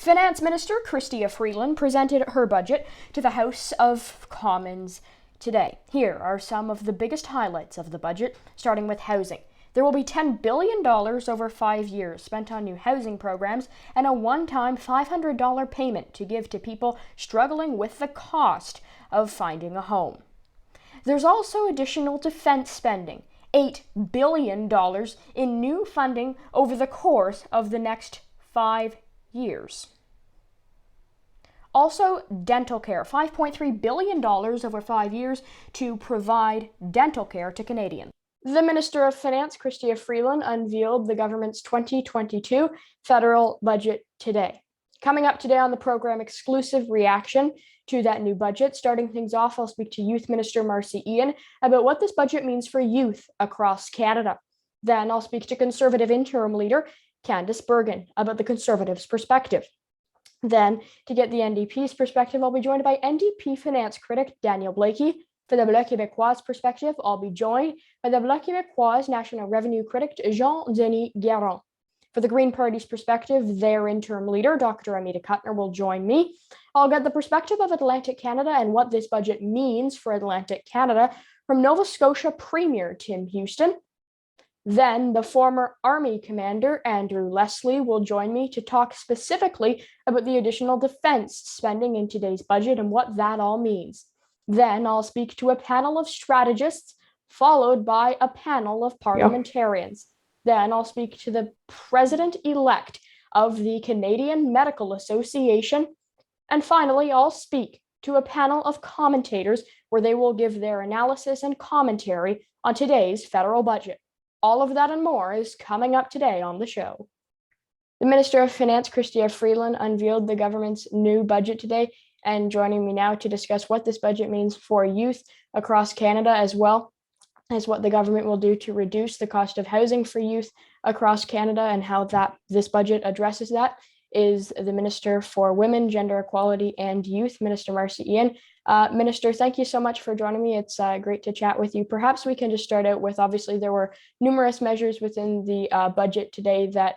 Finance Minister Chrystia Freeland presented her budget to the House of Commons today. Here are some of the biggest highlights of the budget, starting with housing. There will be $10 billion over 5 years spent on new housing programs and a one-time $500 payment to give to people struggling with the cost of finding a home. There's also additional defense spending, $8 billion in new funding over the course of the next 5 years. Also, dental care, $5.3 billion over 5 years to provide dental care to Canadians. The Minister of Finance, Chrystia Freeland, unveiled the government's 2022 federal budget today. Coming up today on the program, exclusive reaction to that new budget. Starting things off, I'll speak to Youth Minister Marci Ien about what this budget means for youth across Canada. Then I'll speak to Conservative Interim Leader Candice Bergen about the Conservatives' perspective. Then, to get the NDP's perspective, I'll be joined by NDP Finance Critic Daniel Blaikie. For the Bloc Quebecois perspective, I'll be joined by the Bloc Quebecois National Revenue Critic Denis. For the Green Party's perspective, their interim leader, Dr. Amita Kuttner, will join me. I'll get the perspective of Atlantic Canada and what this budget means for Atlantic Canada from Nova Scotia Premier Tim Houston. Then the former Army Commander, Andrew Leslie, will join me to talk specifically about the additional defense spending in today's budget and what that all means. Then I'll speak to a panel of strategists, followed by a panel of parliamentarians. Then I'll speak to the president-elect of the Canadian Medical Association. And finally, I'll speak to a panel of commentators where they will give their analysis and commentary on today's federal budget. All of that and more is coming up today on the show. The Minister of Finance, Chrystia Freeland, unveiled the government's new budget today, and joining me now to discuss what this budget means for youth across Canada, as well as what the government will do to reduce the cost of housing for youth across Canada and how this budget addresses that, is the Minister for Women, Gender Equality and Youth, Minister Marci Ien. Minister, thank you so much for joining me. It's great to chat with you. Perhaps we can just start out with, obviously, there were numerous measures within the budget today that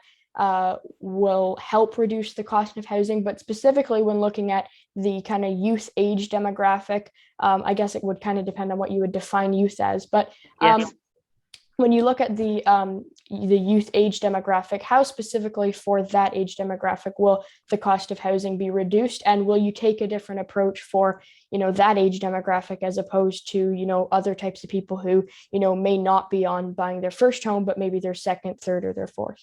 will help reduce the cost of housing, but specifically when looking at the kind of youth age demographic, I guess it would kind of depend on what you would define youth as, but yes. When you look at the youth age demographic, how specifically for that age demographic will the cost of housing be reduced, and will you take a different approach for that age demographic as opposed to other types of people who may not be on buying their first home, but maybe their second, third, or their fourth?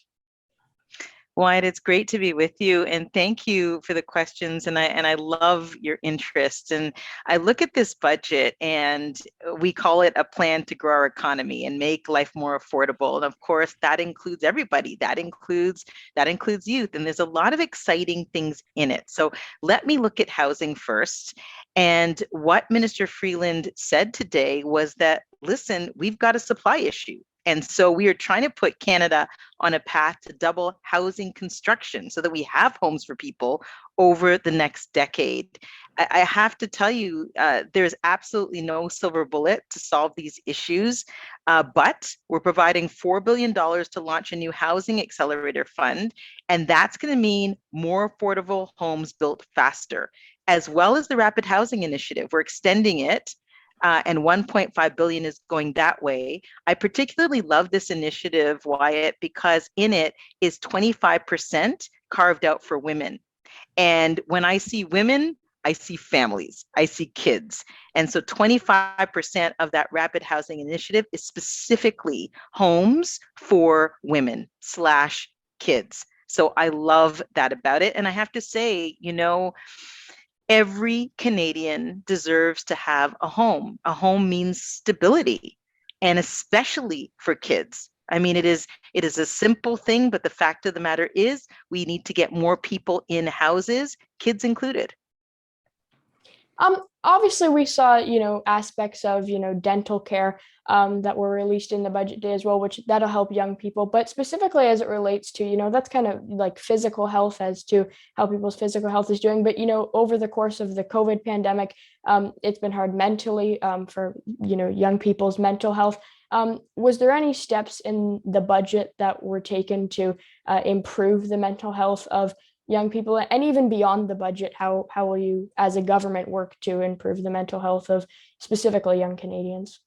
Wyatt, it's great to be with you, and thank you for the questions. And I love your interest. And I look at this budget, and we call it a plan to grow our economy and make life more affordable. And of course, that includes everybody. That includes youth. And there's a lot of exciting things in it. So let me look at housing first. And what Minister Freeland said today was that, listen, we've got a supply issue. And so we are trying to put Canada on a path to double housing construction so that we have homes for people over the next decade. I have to tell you, there's absolutely no silver bullet to solve these issues, but we're providing $4 billion to launch a new housing accelerator fund, and that's going to mean more affordable homes built faster, as well as the Rapid Housing Initiative. We're extending it. And $1.5 billion is going that way. I particularly love this initiative, Wyatt, because in it is 25% carved out for women. And when I see women, I see families, I see kids. And so 25% of that Rapid Housing Initiative is specifically homes for women/kids. So I love that about it. And I have to say, every Canadian deserves to have a home. A home means stability, and especially for kids. I mean, it is a simple thing, but the fact of the matter is we need to get more people in houses, kids included. Obviously, we saw, aspects of, dental care that were released in the budget day as well, which that'll help young people. But specifically as it relates to, that's kind of like physical health as to how people's physical health is doing. But, over the course of the COVID pandemic, it's been hard mentally for, young people's mental health. Was there any steps in the budget that were taken to improve the mental health of young people, and even beyond the budget? How will you, as a government, work to improve the mental health of specifically young Canadians?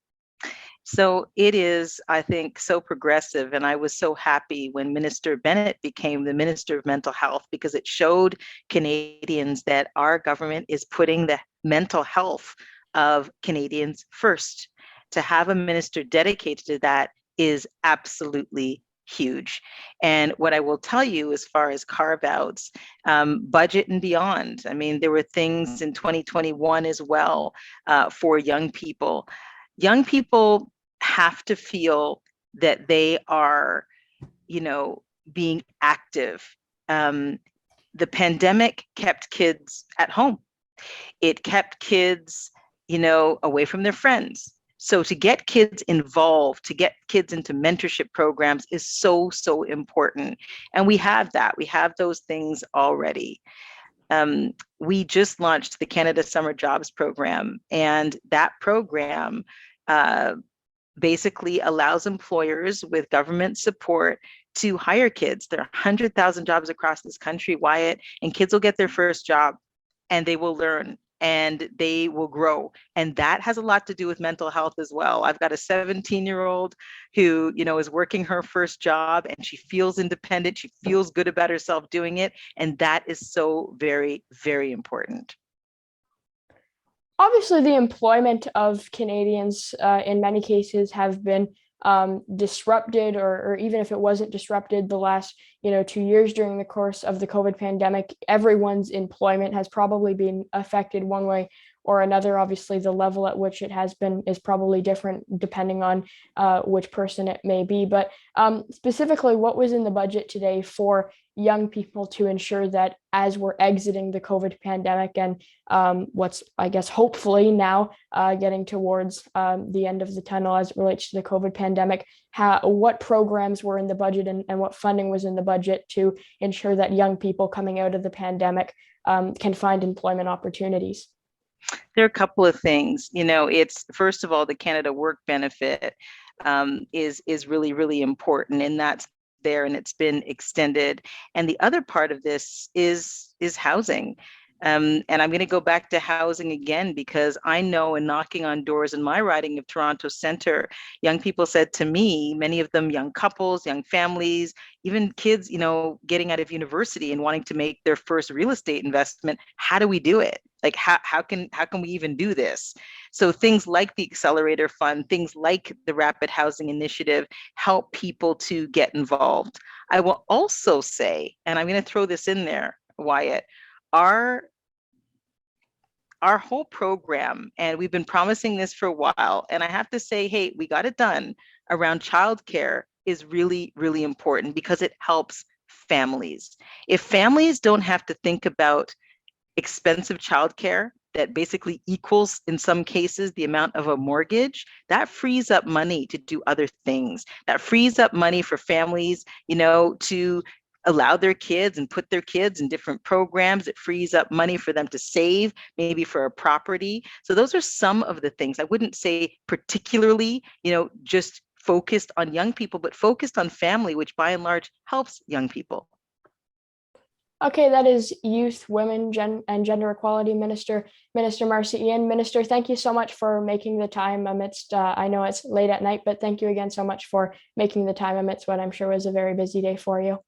So it is, I think, so progressive. And I was so happy when Minister Bennett became the Minister of Mental Health, because it showed Canadians that our government is putting the mental health of Canadians first. To have a minister dedicated to that is absolutely huge. And what I will tell you, as far as carve outs, budget and beyond, I mean, there were things in 2021 as well for young people. Young people have to feel that they are, being active. The pandemic kept kids at home. It kept kids, away from their friends. So to get kids involved, to get kids into mentorship programs is so, so important. And we have that. We have those things already. We just launched the Canada Summer Jobs Program, and that program basically allows employers with government support to hire kids. There are 100,000 jobs across this country, Wyatt, and kids will get their first job and they will learn and they will grow. And that has a lot to do with mental health as well. I've got a 17-year-old who, is working her first job and she feels independent. She feels good about herself doing it. And that is so very, very important. Obviously, the employment of Canadians in many cases have been disrupted, or even if it wasn't disrupted the last 2 years during the course of the COVID pandemic, everyone's employment has probably been affected one way or another. Obviously, the level at which it has been is probably different depending on which person it may be. But specifically, what was in the budget today for young people to ensure that as we're exiting the COVID pandemic and what's, I guess, hopefully now getting towards the end of the tunnel as it relates to the COVID pandemic, what programs were in the budget and what funding was in the budget to ensure that young people coming out of the pandemic can find employment opportunities? There are a couple of things. It's, first of all, the Canada Work Benefit is really, really important, and that's there and it's been extended. And the other part of this is housing. And I'm going to go back to housing again, because I know in knocking on doors in my riding of Toronto Centre, young people said to me, many of them young couples, young families, even kids, getting out of university and wanting to make their first real estate investment. How do we do it? Like, how can we even do this? So things like the Accelerator Fund, things like the Rapid Housing Initiative help people to get involved. I will also say, and I'm going to throw this in there, Wyatt, our whole program, and we've been promising this for a while, and I have to say, hey, we got it done around childcare, is really, really important because it helps families. If families don't have to think about expensive childcare that basically equals, in some cases, the amount of a mortgage, that frees up money to do other things. That frees up money for families, to allow their kids and put their kids in different programs. It frees up money for them to save, maybe for a property. So those are some of the things. I wouldn't say particularly, just focused on young people, but focused on family, which by and large helps young people. Okay, that is Youth, Women, and Gender Equality Minister Marci Ien. Minister, thank you so much for making the time amidst, I know it's late at night, but thank you again so much for making the time amidst what I'm sure was a very busy day for you.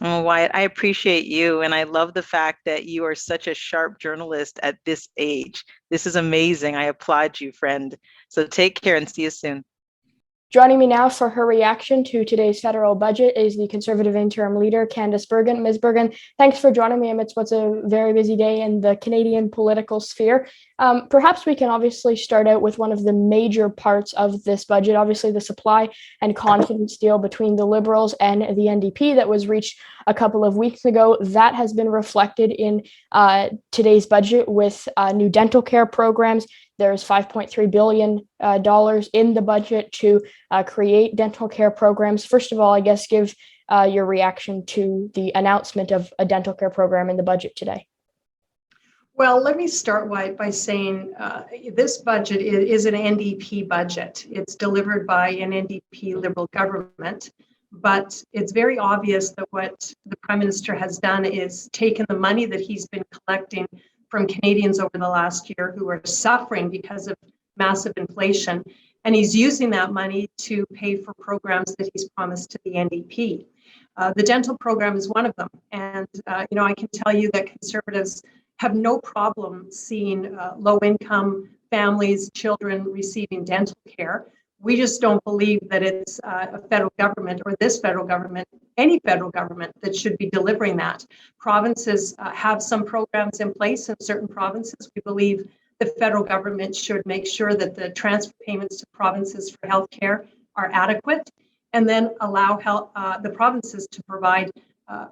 Oh, Wyatt, I appreciate you. And I love the fact that you are such a sharp journalist at this age. This is amazing. I applaud you, friend. So take care and see you soon. Joining me now for her reaction to today's federal budget is the Conservative Interim Leader Candice Bergen. Ms. Bergen, thanks for joining me amidst what's a very busy day in the Canadian political sphere. Perhaps we can obviously start out with one of the major parts of this budget, obviously the supply and confidence deal between the Liberals and the NDP that was reached a couple of weeks ago. That has been reflected in today's budget with new dental care programs. There's $5.3 billion in the budget to create dental care programs. First of all, I guess give your reaction to the announcement of a dental care program in the budget today. Well, let me start by saying this budget is an NDP budget. It's delivered by an NDP Liberal government. But it's very obvious that what the Prime Minister has done is taken the money that he's been collecting from Canadians over the last year who are suffering because of massive inflation, and he's using that money to pay for programs that he's promised to the NDP. The dental program is one of them, and I can tell you that Conservatives have no problem seeing low-income families, children receiving dental care. We just don't believe that it's a federal government or this federal government, any federal government, that should be delivering that. Provinces have some programs in place in certain provinces. We believe the federal government should make sure that the transfer payments to provinces for healthcare are adequate, and then allow the provinces to provide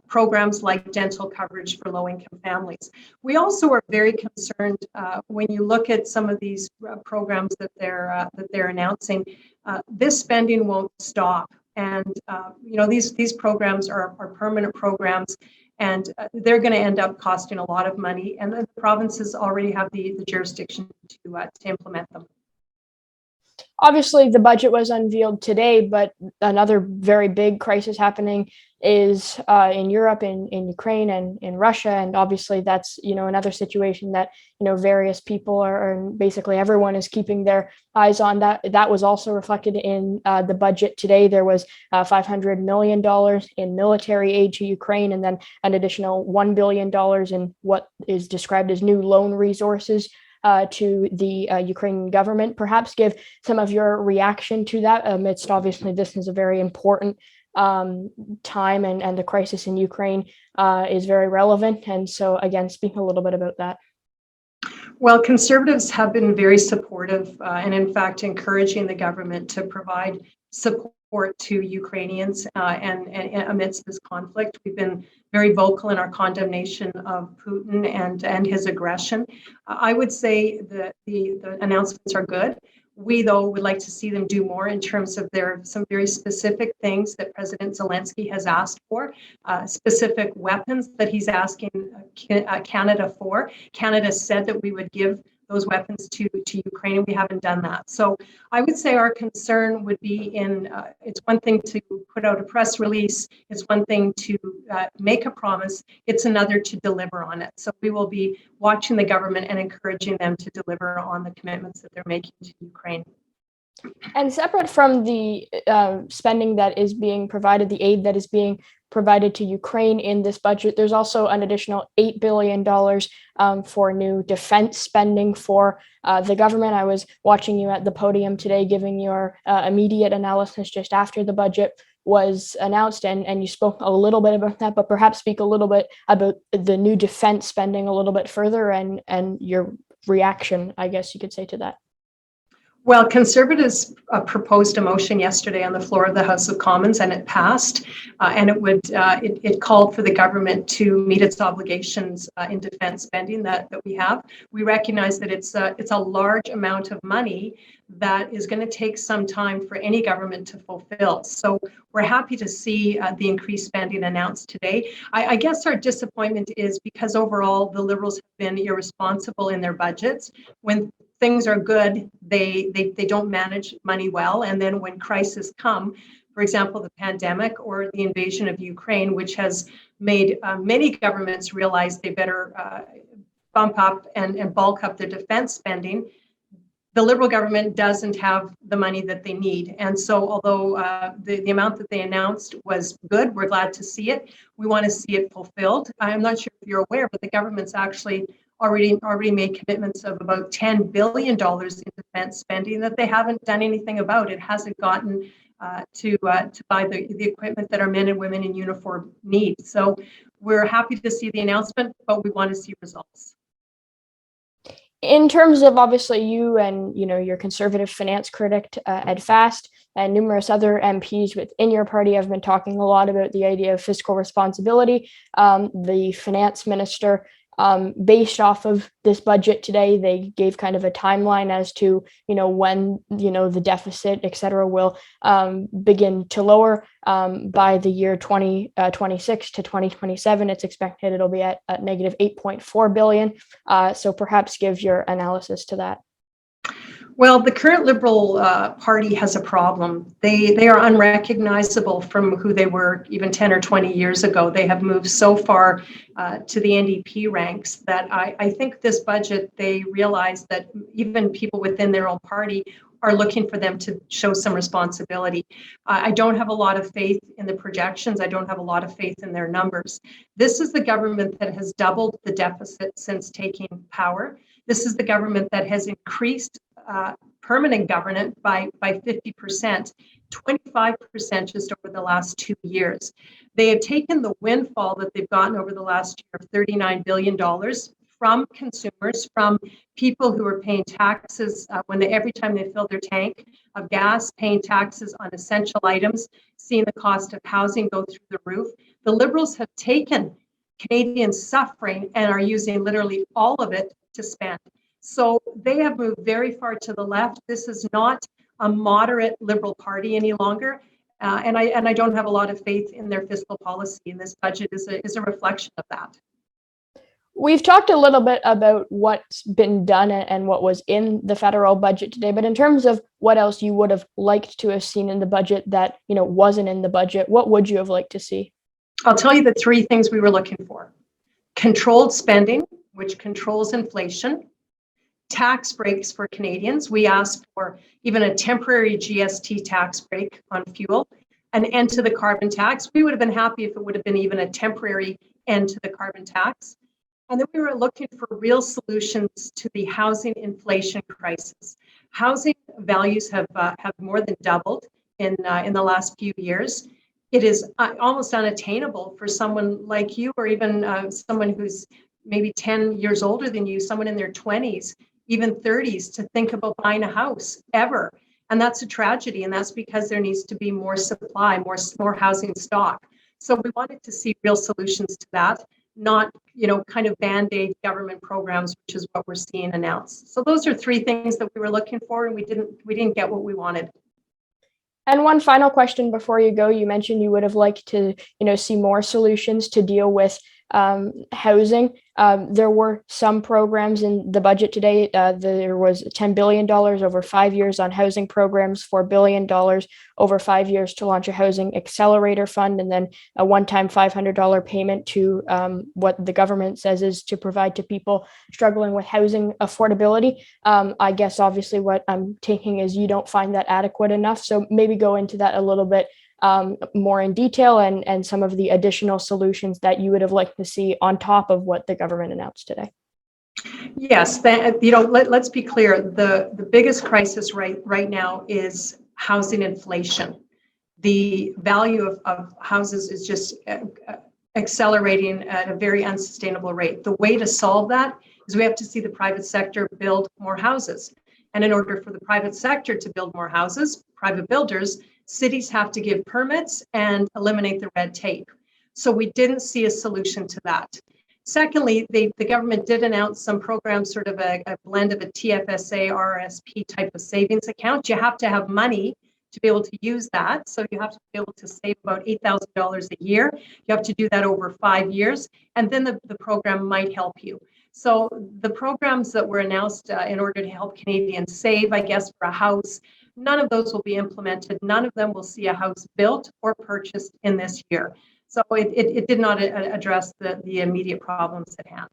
programs like dental coverage for low-income families. We also are very concerned when you look at some of these programs that they're announcing. This spending won't stop, and these programs are permanent programs, and they're going to end up costing a lot of money. And the provinces already have the jurisdiction to implement them. Obviously, the budget was unveiled today, but another very big crisis happening is in Europe, in Ukraine, and in Russia. And obviously, that's another situation that various people are, and basically everyone is keeping their eyes on. That was also reflected in the budget today. There was $500 million in military aid to Ukraine, and then an additional $1 billion in what is described as new loan resources to the Ukrainian government. Perhaps give some of your reaction to that amidst, obviously, this is a very important time, and the crisis in Ukraine is very relevant. And so, again, speak a little bit about that. Well, Conservatives have been very supportive and, in fact, encouraging the government to provide support to Ukrainians and amidst this conflict. We've been very vocal in our condemnation of Putin and his aggression. I would say that the announcements are good. We, though, would like to see them do more in terms of some very specific things that President Zelensky has asked for, specific weapons that he's asking Canada for. Canada said that we would give those weapons to Ukraine, and we haven't done that. So I would say our concern would be it's one thing to put out a press release, it's one thing to make a promise, it's another to deliver on it. So we will be watching the government and encouraging them to deliver on the commitments that they're making to Ukraine. And separate from the spending that is being provided, the aid that is being provided to Ukraine in this budget, there's also an additional $8 billion for new defense spending for the government. I was watching you at the podium today giving your immediate analysis just after the budget was announced, and you spoke a little bit about that, but perhaps speak a little bit about the new defense spending a little bit further and your reaction, I guess you could say, to that. Well, Conservatives proposed a motion yesterday on the floor of the House of Commons, and it passed. And it called for the government to meet its obligations in defense spending that we have. We recognize that it's a large amount of money that is going to take some time for any government to fulfill. So we're happy to see the increased spending announced today. I guess our disappointment is because overall the Liberals have been irresponsible in their budgets. When things are good, they don't manage money well, and then when crises come, for example, the pandemic or the invasion of Ukraine, which has made many governments realize they better bump up and bulk up their defense spending, the Liberal government doesn't have the money that they need. And so although the amount that they announced was good, we're glad to see it. We want to see it fulfilled. I'm not sure if you're aware, but the government's actually already made commitments of about $10 billion in defense spending that they haven't done anything about. It hasn't gotten to buy the equipment that our men and women in uniform need. So we're happy to see the announcement, but we want to see results. In terms of, obviously, you and your Conservative finance critic Ed Fast and numerous other MPs within your party have been talking a lot about the idea of fiscal responsibility. The finance minister, based off of this budget today, they gave kind of a timeline as to when the deficit, et cetera, will begin to lower by the year 2026 to 2027. It's expected it'll be at negative $8.4 billion. So perhaps give your analysis to that. Well, the current Liberal Party has a problem. They are unrecognizable from who they were even 10 or 20 years ago. They have moved so far to the NDP ranks that I think this budget, they realize that even people within their own party are looking for them to show some responsibility. I don't have a lot of faith in the projections. I don't have a lot of faith in their numbers. This is the government that has doubled the deficit since taking power. This is the government that has increased permanent government by 50%, 25% just over the last 2 years. They have taken the windfall that they've gotten over the last year of $39 billion from consumers, from people who are paying taxes every time they fill their tank of gas, paying taxes on essential items, seeing the cost of housing go through the roof. The Liberals have taken Canadians' suffering and are using literally all of it to spend. So they have moved very far to the left. This is not a moderate Liberal Party any longer. And I don't have a lot of faith in their fiscal policy. And this budget is a reflection of that. We've talked a little bit about what's been done and what was in the federal budget today, but in terms of what else you would have liked to have seen in the budget that, wasn't in the budget, what would you have liked to see? I'll tell you the three things we were looking for. Controlled spending, which controls inflation. Tax breaks for Canadians. We asked for even a temporary GST tax break on fuel, an end to the carbon tax. We would have been happy if it would have been even a temporary end to the carbon tax. And then we were looking for real solutions to the housing inflation crisis. Housing values have more than doubled in the last few years. It is almost unattainable for someone like you, or even someone who's maybe 10 years older than you, someone in their 20s, even 30s, to think about buying a house ever. And that's a tragedy. And that's because there needs to be more supply, more housing stock. So we wanted to see real solutions to that, not, kind of band-aid government programs, which is what we're seeing announced. So those are three things that we were looking for, and we didn't get what we wanted. And one final question before you go. You mentioned you would have liked to, see more solutions to deal with housing. There were some programs in the budget today. There was $10 billion over 5 years on housing programs, $4 billion over 5 years to launch a housing accelerator fund, and then a one-time $500 payment to what the government says is to provide to people struggling with housing affordability. I guess obviously what I'm taking is you don't find that adequate enough. So maybe go into that a little bit more in detail and some of the additional solutions that you would have liked to see on top of what the government announced today. Yes, let's be clear. The biggest crisis right now is housing inflation. The value of houses is just accelerating at a very unsustainable rate. The way to solve that is we have to see the private sector build more houses. And in order for the private sector to build more houses, private builders, cities have to give permits and eliminate the red tape. So we didn't see a solution to that. Secondly, the government did announce some programs, sort of a blend of a TFSA, RRSP type of savings account. You have to have money to be able to use that. So you have to be able to save about $8,000 a year. You have to do that over 5 years, and then the program might help you. So the programs that were announced in order to help Canadians save, I guess, for a house, none of those will be implemented. None of them will see a house built or purchased in this year. So it did not address the immediate problems at hand.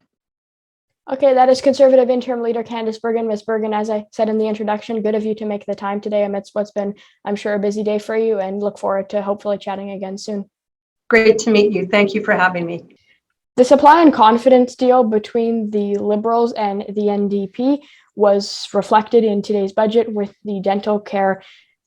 Okay, that is Conservative Interim Leader Candice Bergen. Ms. Bergen, as I said in the introduction, good of you to make the time today amidst what's been, I'm sure, a busy day for you, and look forward to hopefully chatting again soon. Great to meet you. Thank you for having me. The supply and confidence deal between the Liberals and the NDP was reflected in today's budget with the dental care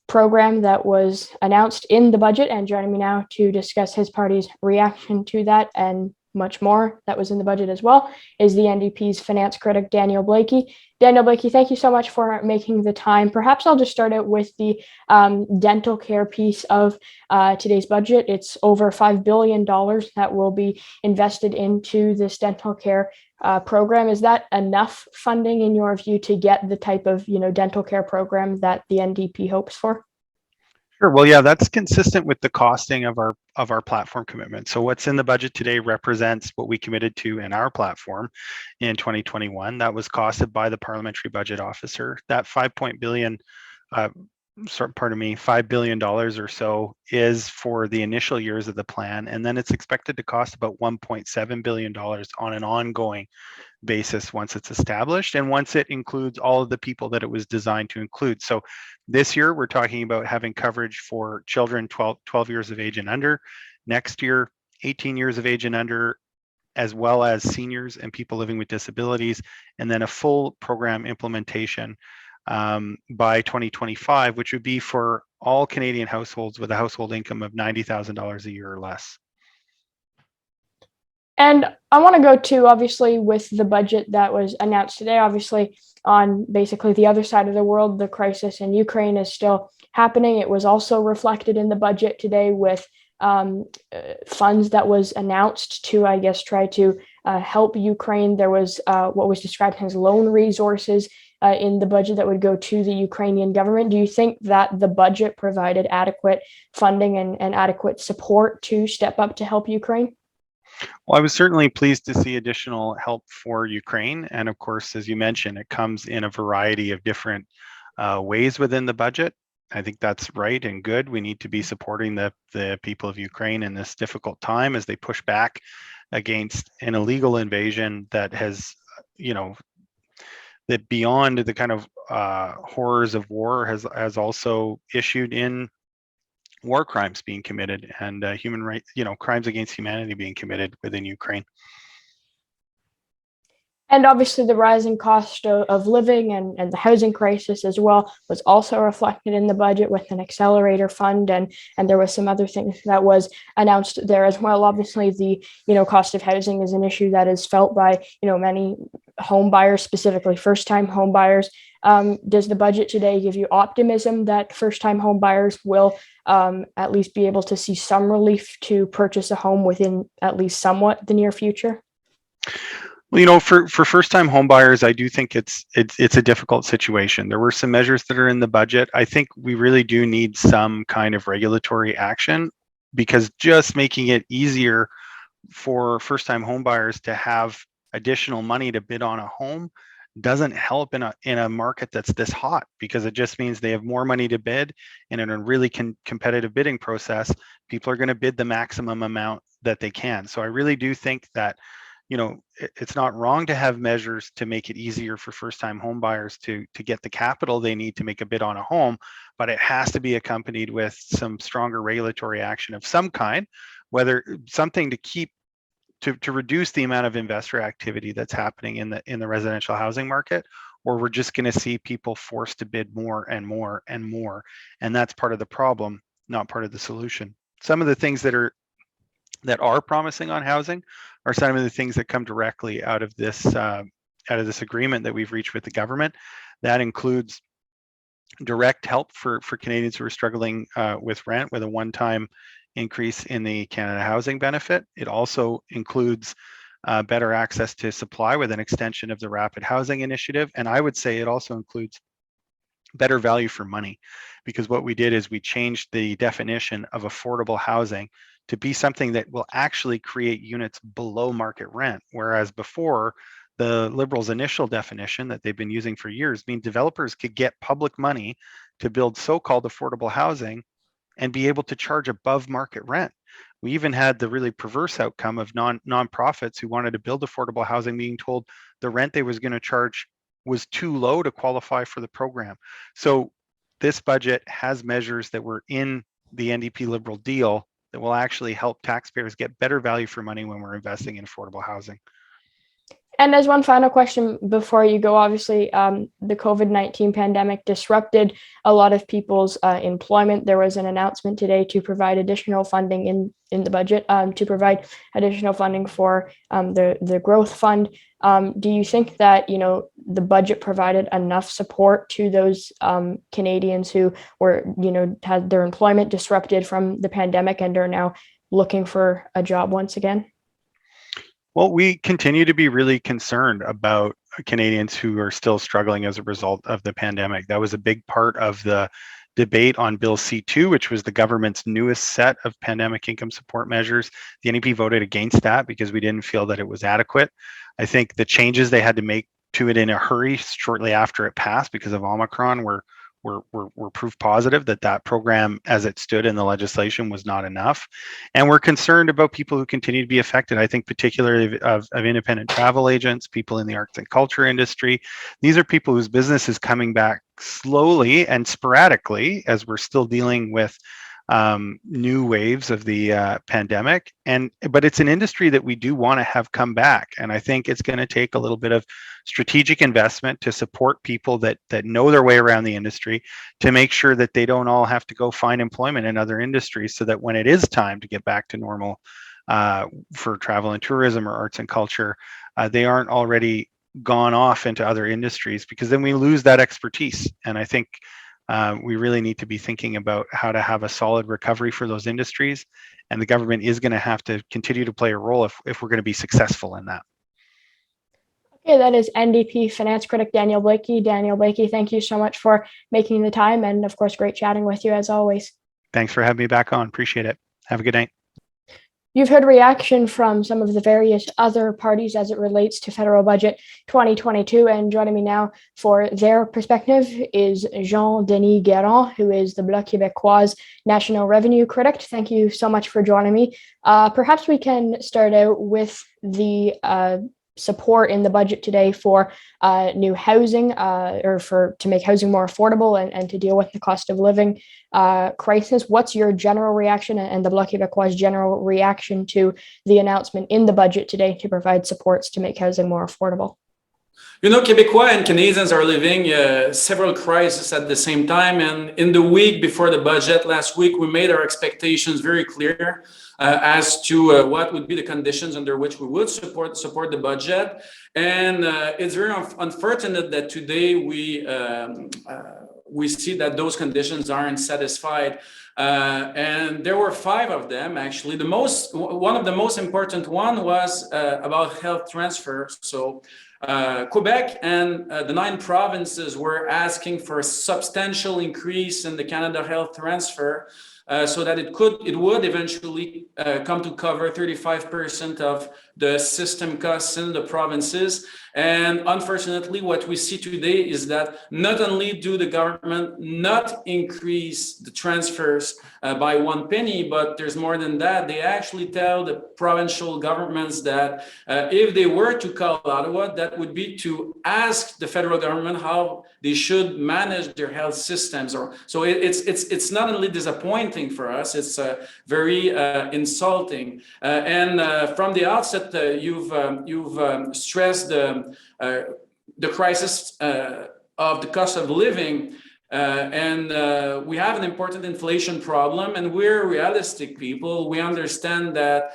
program that was announced in the budget. And joining me now to discuss his party's reaction to that and much more that was in the budget as well is the NDP's finance critic, Daniel Blaikie. Daniel Blaikie, thank you so much for making the time. Perhaps I'll just start out with the dental care piece of today's budget. It's over $5 billion that will be invested into this dental care program. Is that enough funding in your view to get the type of dental care program that the NDP hopes for? Sure. Well, yeah, that's consistent with the costing of our platform commitment. So what's in the budget today represents what we committed to in our platform in 2021. That was costed by the parliamentary budget officer. That $5 billion or so is for the initial years of the plan, and then it's expected to cost about $1.7 billion on an ongoing basis once it's established and once it includes all of the people that it was designed to include. So this year we're talking about having coverage for children 12 years of age and under. Next year, 18 years of age and under, as well as seniors and people living with disabilities, and then a full program implementation by 2025, which would be for all Canadian households with a household income of $90,000 a year or less. And I want to go to, obviously, with the budget that was announced today, obviously, on basically the other side of the world, the crisis in Ukraine is still happening. It was also reflected in the budget today with funds that was announced to, I guess, try to help Ukraine. There was what was described as loan resources in the budget that would go to the Ukrainian government. Do you think that the budget provided adequate funding and adequate support to step up to help Ukraine? Well, I was certainly pleased to see additional help for Ukraine. And of course, as you mentioned, it comes in a variety of different ways within the budget. I think that's right and good. We need to be supporting the people of Ukraine in this difficult time as they push back against an illegal invasion that has, that beyond the kind of horrors of war has also issued in war crimes being committed and human rights, crimes against humanity being committed within Ukraine. And obviously the rising cost of living and the housing crisis as well was also reflected in the budget with an Accelerator fund, and there was some other things that was announced there as well. Obviously the cost of housing is an issue that is felt by many home buyers, specifically first-time home buyers. Does the budget today give you optimism that first-time home buyers will at least be able to see some relief to purchase a home within at least somewhat the near future? Well, for first-time home buyers, I do think it's a difficult situation. There were some measures that are in the budget. I think we really do need some kind of regulatory action, because just making it easier for first-time home buyers to have additional money to bid on a home doesn't help in a market that's this hot, because it just means they have more money to bid, and in a really competitive bidding process, people are going to bid the maximum amount that they can. So I really do think that it's not wrong to have measures to make it easier for first-time home buyers to get the capital they need to make a bid on a home, but it has to be accompanied with some stronger regulatory action of some kind, whether something to reduce the amount of investor activity that's happening in the residential housing market, or we're just going to see people forced to bid more and more and more, and that's part of the problem, not part of the solution. Some of the things that are promising on housing are some of the things that come directly out of this agreement that we've reached with the government. That includes direct help for Canadians who are struggling with rent, with a one-time increase in the Canada Housing Benefit. It also includes better access to supply with an extension of the Rapid Housing Initiative. And I would say it also includes better value for money, because what we did is we changed the definition of affordable housing to be something that will actually create units below market rent, whereas before, the Liberals' initial definition that they've been using for years mean developers could get public money to build so-called affordable housing and be able to charge above market rent. We even had the really perverse outcome of nonprofits who wanted to build affordable housing being told the rent they was going to charge was too low to qualify for the program. So this budget has measures that were in the NDP Liberal deal that will actually help taxpayers get better value for money when we're investing in affordable housing. And as one final question before you go, obviously, the COVID-19 pandemic disrupted a lot of people's employment. There was an announcement today to provide additional funding in the budget, to provide additional funding for the growth fund. Do you think that the budget provided enough support to those Canadians who were had their employment disrupted from the pandemic and are now looking for a job once again? Well, we continue to be really concerned about Canadians who are still struggling as a result of the pandemic. That was a big part of the debate on Bill C2, which was the government's newest set of pandemic income support measures. The NDP voted against that because we didn't feel that it was adequate. I think the changes they had to make to it in a hurry shortly after it passed because of Omicron were proof positive that that program as it stood in the legislation was not enough. And we're concerned about people who continue to be affected. I think particularly of independent travel agents, people in the arts and culture industry. These are people whose business is coming back slowly and sporadically as we're still dealing with new waves of the pandemic. But it's an industry that we do want to have come back. And I think it's going to take a little bit of strategic investment to support people that know their way around the industry, to make sure that they don't all have to go find employment in other industries, so that when it is time to get back to normal for travel and tourism or arts and culture, they aren't already gone off into other industries, because then we lose that expertise. And I think we really need to be thinking about how to have a solid recovery for those industries, and the government is going to have to continue to play a role if we're going to be successful in that. Okay, that is NDP Finance Critic Daniel Blaikie. Daniel Blaikie, thank you so much for making the time, and of course, great chatting with you as always. Thanks for having me back on. Appreciate it. Have a good night. You've heard reaction from some of the various other parties as it relates to federal budget 2022, and joining me now for their perspective is Jean-Denis Guérin, who is the Bloc Quebecois National Revenue Critic. Thank you so much for joining me. Perhaps we can start out with the support in the budget today for new housing, or to make housing more affordable and to deal with the cost of living crisis. What's your general reaction and the Bloc Quebecois' general reaction to the announcement in the budget today to provide supports to make housing more affordable? You know, Quebecois and Canadians are living several crises at the same time. And in the week before the budget last week, we made our expectations very clear as to what would be the conditions under which we would support the budget. And it's very unfortunate that today we see that those conditions aren't satisfied. And there were 5 of them, actually. One of the most important one was about health transfer. So Quebec and the 9 provinces were asking for a substantial increase in the Canada health transfer, so that it would eventually come to cover 35% of the system costs in the provinces. And unfortunately, what we see today is that not only do the government not increase the transfers by 1 penny, but there's more than that. They actually tell the provincial governments that if they were to call Ottawa, that would be to ask the federal government how they should manage their health systems. So it's not only disappointing for us, it's very insulting. And from the outset, you've stressed the crisis of the cost of living, and we have an important inflation problem, and we're realistic people. We understand that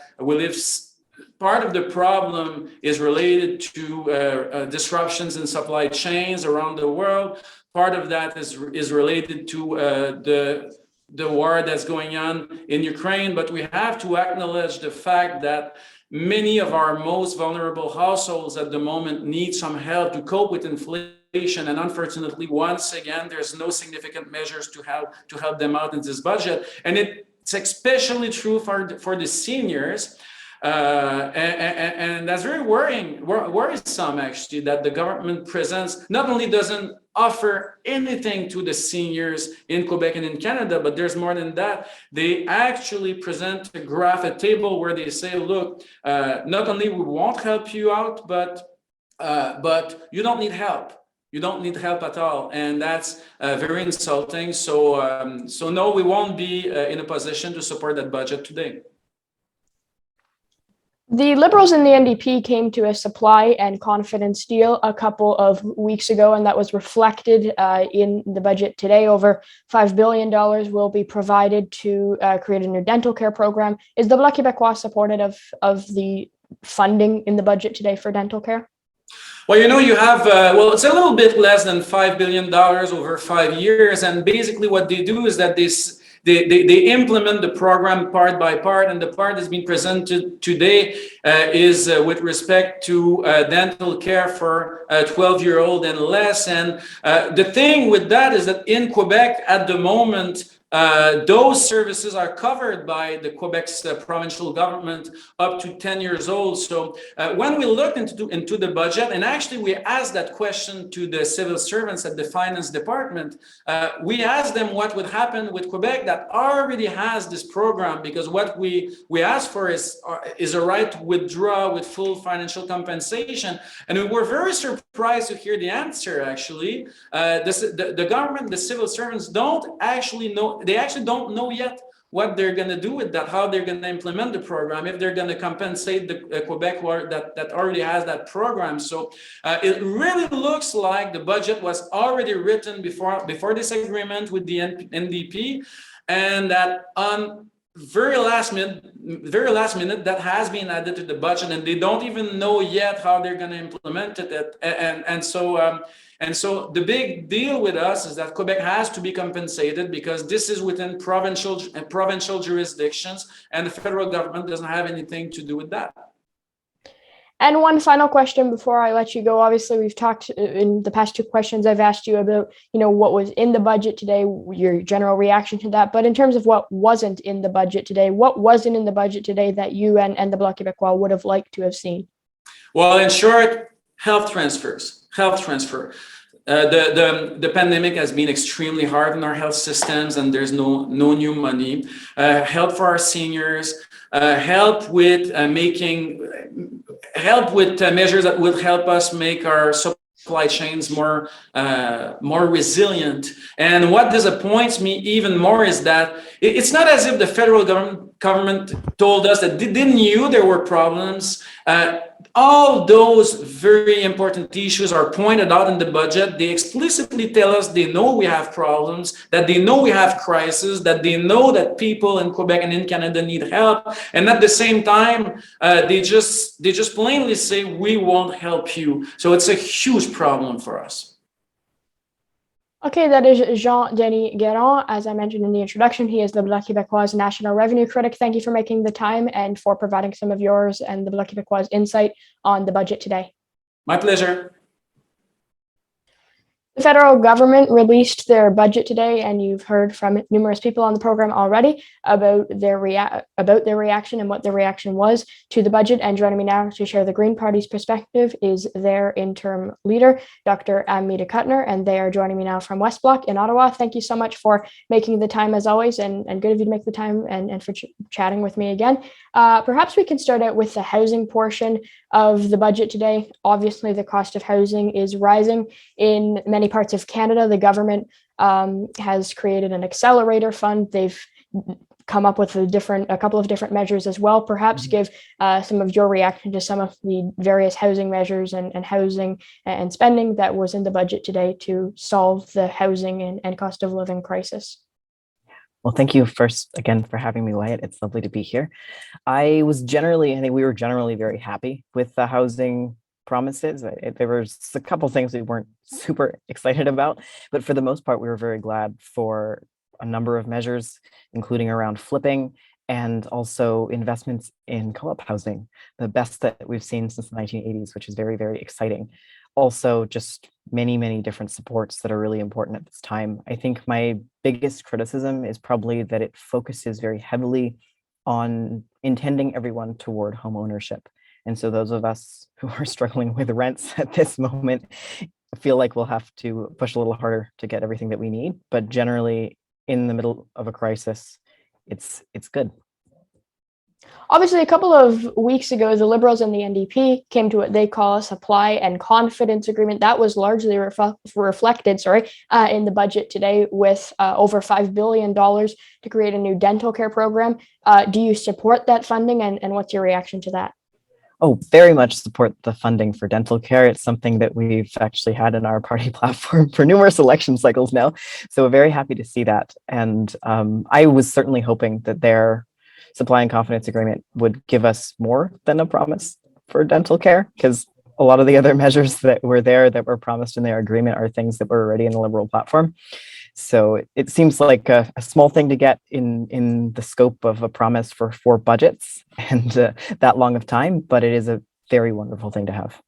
part of the problem is related to disruptions in supply chains around the world. Part of that is related to the war that's going on in Ukraine, but we have to acknowledge the fact that many of our most vulnerable households at the moment need some help to cope with inflation. And unfortunately, once again, there's no significant measures to help them out in this budget. And it's especially true for the seniors. And that's very worrisome, actually, that the government presents not only doesn't offer anything to the seniors in Quebec and in Canada, but there's more than that. They actually present a table where they say, look, not only we won't help you out, but you don't need help. You don't need help at all. And that's very insulting. So no, we won't be in a position to support that budget today. The Liberals and the NDP came to a supply and confidence deal a couple of weeks ago, and that was reflected in the budget today. Over $5 billion will be provided to create a new dental care program. Is the Bloc Quebecois supportive of the funding in the budget today for dental care? Well, you know, you have, it's a little bit less than $5 billion over 5 years. And basically what they do is that they implement the program part by part, and the part that's been presented today is with respect to dental care for 12-year-old and less. And the thing with that is that in Quebec at the moment, those services are covered by the Quebec's provincial government up to 10 years old. So when we looked into the budget, and actually we asked that question to the civil servants at the finance department, we asked them what would happen with Quebec that already has this program, because what we asked for is a right to withdraw with full financial compensation. And we were very surprised to hear the answer, actually. The government, the civil servants don't actually know. They actually don't know yet what they're going to do with that, how they're going to implement the program, if they're going to compensate the Quebecois that already has that program. So it really looks like the budget was already written before this agreement with the NDP, and that on very last minute that has been added to the budget, and they don't even know yet how they're going to implement it. And so the big deal with us is that Quebec has to be compensated, because this is within provincial jurisdictions, and the federal government doesn't have anything to do with that. And one final question before I let you go. Obviously, we've talked in the past two questions. I've asked you about, what was in the budget today, your general reaction to that. But in terms of what wasn't in the budget today, what wasn't in the budget today that you and the Bloc Quebecois would have liked to have seen? Well, in short, health transfer. The pandemic has been extremely hard on our health systems, and there's no new money. Help for our seniors. Help with measures that would help us make our supply chains more resilient. And what disappoints me even more is that it's not as if the federal government told us that they knew there were problems. All those very important issues are pointed out in the budget. They explicitly tell us they know we have problems, that they know we have crises, that they know that people in Quebec and in Canada need help. And at the same time, they just plainly say, we won't help you. So it's a huge problem for us. Okay, that is Jean-Denis Guérin. As I mentioned in the introduction, he is the Bloc Quebecois National Revenue Critic. Thank you for making the time and for providing some of yours and the Bloc Quebecois insight on the budget today. My pleasure. The federal government released their budget today, and you've heard from numerous people on the program already about their reaction and what their reaction was to the budget. And joining me now to share the Green Party's perspective is their interim leader, Dr. Amita Kuttner, and they are joining me now from West Bloc in Ottawa. Thank you so much for making the time, as always, and good of you to make the time and for chatting with me again. Perhaps we can start out with the housing portion of the budget today. Obviously, the cost of housing is rising in many parts of Canada. The government has created an Accelerator fund. They've come up with a couple of different measures as well. Perhaps give some of your reaction to some of the various housing measures and housing and spending that was in the budget today to solve the housing and cost of living crisis. Well, thank you first again for having me, Wyatt. It's lovely to be here. I think we were generally very happy with the housing promises. There was a couple things we weren't super excited about, but for the most part, we were very glad for a number of measures, including around flipping and also investments in co-op housing, the best that we've seen since the 1980s, which is very, very exciting. Also, just many, many different supports that are really important at this time. I think my biggest criticism is probably that it focuses very heavily on intending everyone toward home ownership. And so those of us who are struggling with rents at this moment feel like we'll have to push a little harder to get everything that we need. But generally, in the middle of a crisis, it's good. Obviously, a couple of weeks ago, the Liberals and the NDP came to what they call a supply and confidence agreement. That was largely reflected in the budget today with over $5 billion to create a new dental care program. Do you support that funding, and what's your reaction to that? Oh, very much support the funding for dental care. It's something that we've actually had in our party platform for numerous election cycles now. So we're very happy to see that. And I was certainly hoping that their supply and confidence agreement would give us more than a promise for dental care, because a lot of the other measures that were promised in their agreement are things that were already in the Liberal platform. So it seems like a small thing to get in the scope of a promise for 4 budgets and that long of time, but it is a very wonderful thing to have.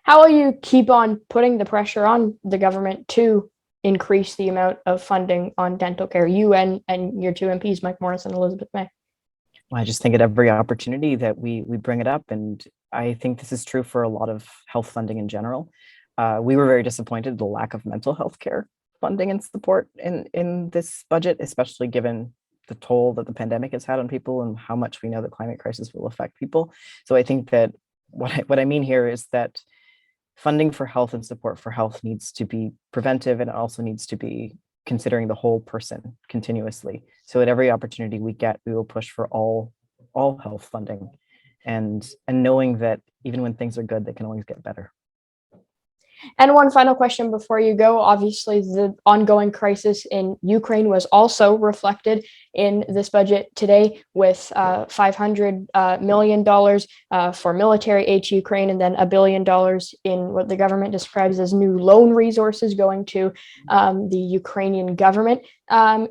How will you keep on putting the pressure on the government to increase the amount of funding on dental care? You and your 2 MPs, Mike Morris and Elizabeth May. Well, I just think at every opportunity that we bring it up, and I think this is true for a lot of health funding in general. We were very disappointed the lack of mental health care funding and support in this budget, especially given the toll that the pandemic has had on people and how much we know the climate crisis will affect people. So I think that what I mean here is that funding for health and support for health needs to be preventive, and it also needs to be considering the whole person continuously. So at every opportunity we get, we will push for all health funding, and knowing that even when things are good, they can always get better. And one final question before you go. Obviously, the ongoing crisis in Ukraine was also reflected in this budget today, with $500 million for military aid to Ukraine, and then $1 billion in what the government describes as new loan resources going to the Ukrainian government.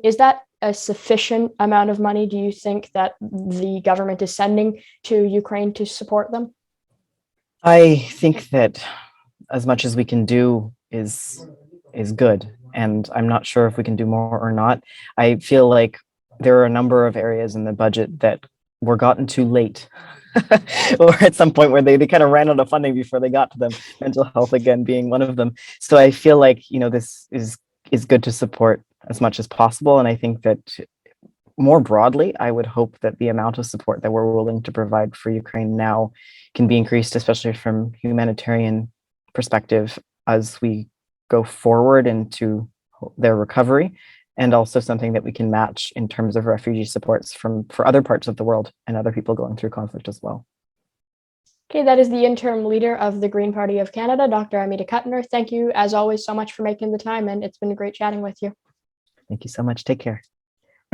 Is that a sufficient amount of money, do you think, that the government is sending to Ukraine to support them? I think that as much as we can do is good, and I'm not sure if we can do more or not. I feel like there are a number of areas in the budget that were gotten too late, or at some point where they kind of ran out of funding before they got to them, mental health again being one of them. So I feel like, this is good to support as much as possible, and I think that more broadly, I would hope that the amount of support that we're willing to provide for Ukraine now can be increased, especially from humanitarian perspective, as we go forward into their recovery, and also something that we can match in terms of refugee supports for other parts of the world and other people going through conflict as well. Okay, that is the interim leader of the Green Party of Canada, Dr. Amita Kuttner. Thank you, as always, so much for making the time, and it's been great chatting with you. Thank you so much. Take care.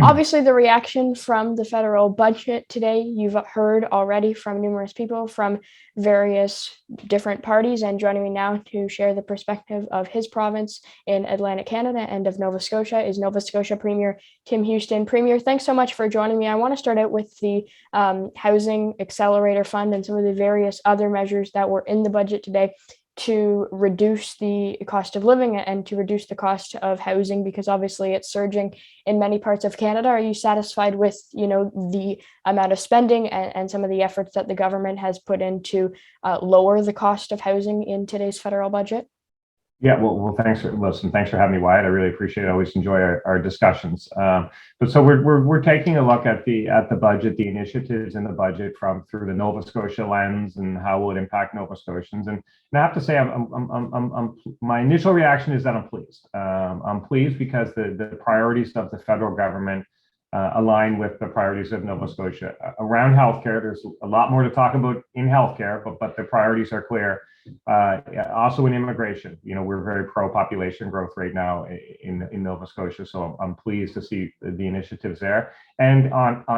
Obviously, the reaction from the federal budget today, you've heard already from numerous people from various different parties, and joining me now to share the perspective of his province in Atlantic Canada and of Nova Scotia is Nova Scotia Premier Tim Houston. Premier, thanks so much for joining me. I want to start out with the Housing Accelerator Fund and some of the various other measures that were in the budget today to reduce the cost of living and to reduce the cost of housing, because obviously it's surging in many parts of Canada. Are you satisfied with, the amount of spending and some of the efforts that the government has put in to lower the cost of housing in today's federal budget? Yeah, well, thanks for having me, Wyatt. I really appreciate it. I always enjoy our discussions. But so we're taking a look at the budget, the initiatives in the budget through the Nova Scotia lens, and how will it impact Nova Scotians. And I have to say, my initial reaction is that I'm pleased. I'm pleased because the priorities of the federal government align with the priorities of Nova Scotia around healthcare. There's a lot more to talk about in healthcare, but the priorities are clear. Also in immigration, we're very pro-population growth right now in Nova Scotia, so I'm pleased to see the initiatives there. And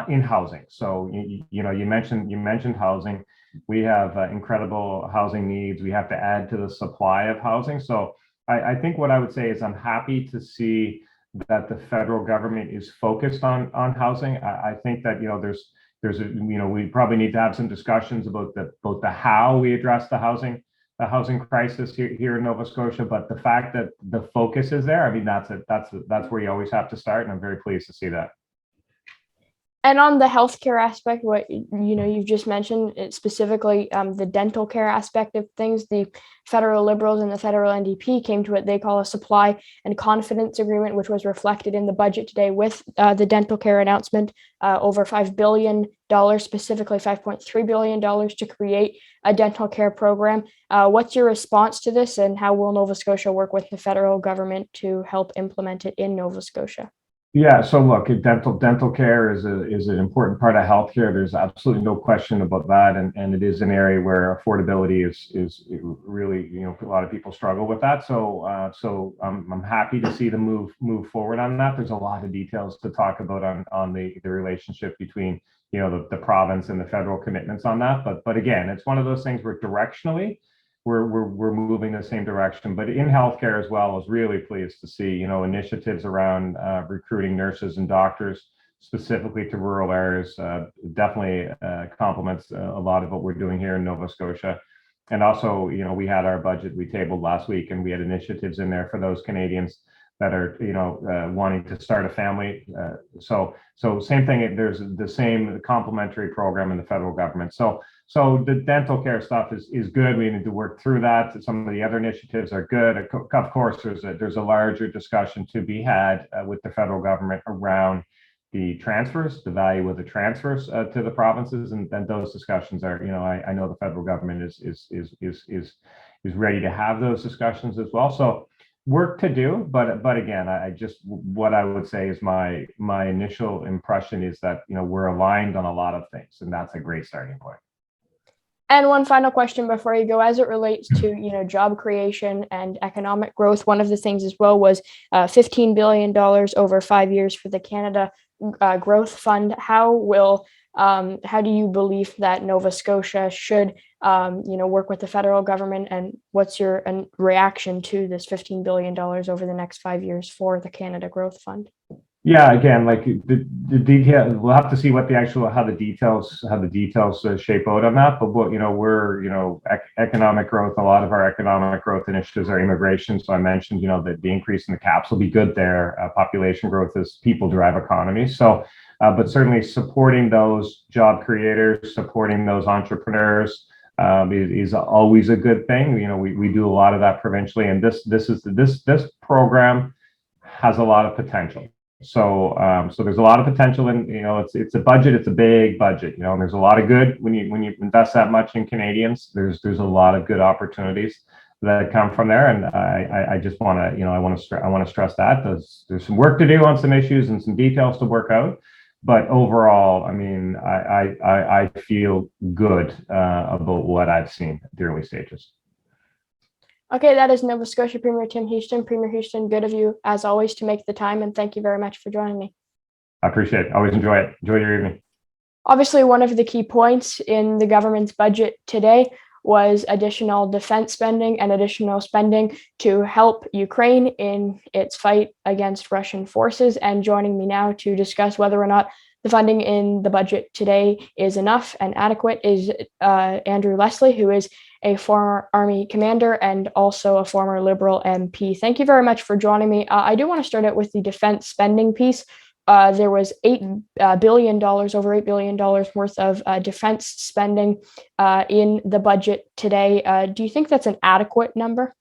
in housing, so you mentioned housing. We have incredible housing needs. We have to add to the supply of housing. So I think what I would say is I'm happy to see that the federal government is focused on housing. I think that we probably need to have some discussions about the how we address the housing crisis here in Nova Scotia, but the fact that the focus is there, I mean, that's where you always have to start, and I'm very pleased to see that. And on the healthcare aspect, what you've just mentioned, specifically the dental care aspect of things, the federal Liberals and the federal NDP came to what they call a supply and confidence agreement, which was reflected in the budget today with the dental care announcement, over $5 billion, specifically $5.3 billion to create a dental care program. What's your response to this, and how will Nova Scotia work with the federal government to help implement it in Nova Scotia? Yeah, so look, dental care is an important part of healthcare. There's absolutely no question about that, and it is an area where affordability is really, a lot of people struggle with that. So I'm happy to see the move forward on that. There's a lot of details to talk about on the relationship between the province and the federal commitments on that. But again, it's one of those things where directionally we're moving the same direction. But in healthcare as well, I was really pleased to see, you know, initiatives around recruiting nurses and doctors specifically to rural areas. Definitely complements a lot of what we're doing here in Nova Scotia. And also, you know, we had our budget we tabled last week, and we had initiatives in there for those Canadians that are, you know, wanting to start a family. So same thing. There's the same complementary program in the federal government. So the dental care stuff is good. We need to work through that. Some of the other initiatives are good. Of course, there's a larger discussion to be had with the federal government around the transfers, the value of the transfers to the provinces, and those discussions are, you know, I know the federal government is ready to have those discussions as well. So work to do, but again, what I would say is my initial impression is that, you know, we're aligned on a lot of things, and that's a great starting point. And one final question before you go, as it relates to, you know, job creation and economic growth, one of the things as well was $15 billion over 5 years for the Canada Growth Fund. How do you believe that Nova Scotia should, you know, work with the federal government, and what's your reaction to this $15 billion over the next 5 years for the Canada Growth Fund? Yeah, again, like the detail, we'll have to see what how the details shape out on that. But what, you know, we're, you know, economic growth. A lot of our economic growth initiatives are immigration. So I mentioned, you know, that the increase in the caps will be good there. Population growth as people drive economies. So, but certainly supporting those job creators, supporting those entrepreneurs is always a good thing. You know, we do a lot of that provincially, and this program has a lot of potential. So there's a lot of potential in, you know, it's a budget, it's a big budget, you know, and there's a lot of good when you invest that much in Canadians. There's a lot of good opportunities that come from there, and I just want to, you know, I want to stress that there's some work to do on some issues and some details to work out, but overall, I mean, I feel good about what I've seen at the early stages. Okay, that is Nova Scotia Premier Tim Houston. Premier Houston, good of you, as always, to make the time, and thank you very much for joining me. I appreciate it. Always enjoy it. Enjoy your evening. Obviously, one of the key points in the government's budget today was additional defense spending and additional spending to help Ukraine in its fight against Russian forces. And joining me now to discuss whether or not the funding in the budget today is enough and adequate is Andrew Leslie, who is a former Army commander and also a former Liberal MP. Thank you very much for joining me. I do want to start out with the defense spending piece. There was $8 billion, over $8 billion worth of defense spending in the budget today. Do you think that's an adequate number?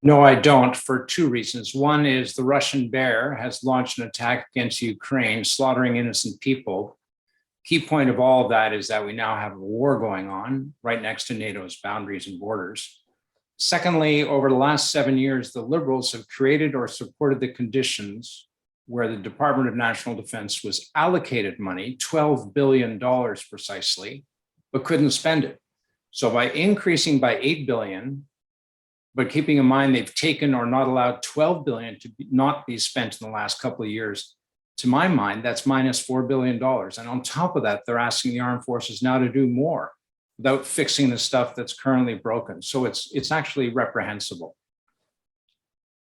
No, I don't, for two reasons. One is the Russian bear has launched an attack against Ukraine, slaughtering innocent people. Key point of all of that is that we now have a war going on right next to NATO's boundaries and borders. Secondly, over the last 7 years, the Liberals have created or supported the conditions where the Department of National Defense was allocated money, $12 billion precisely, but couldn't spend it. So by increasing by $8 billion, but keeping in mind they've taken or not allowed $12 billion to not be spent in the last couple of years, to my mind, that's minus $4 billion. And on top of that, they're asking the armed forces now to do more without fixing the stuff that's currently broken. So it's actually reprehensible.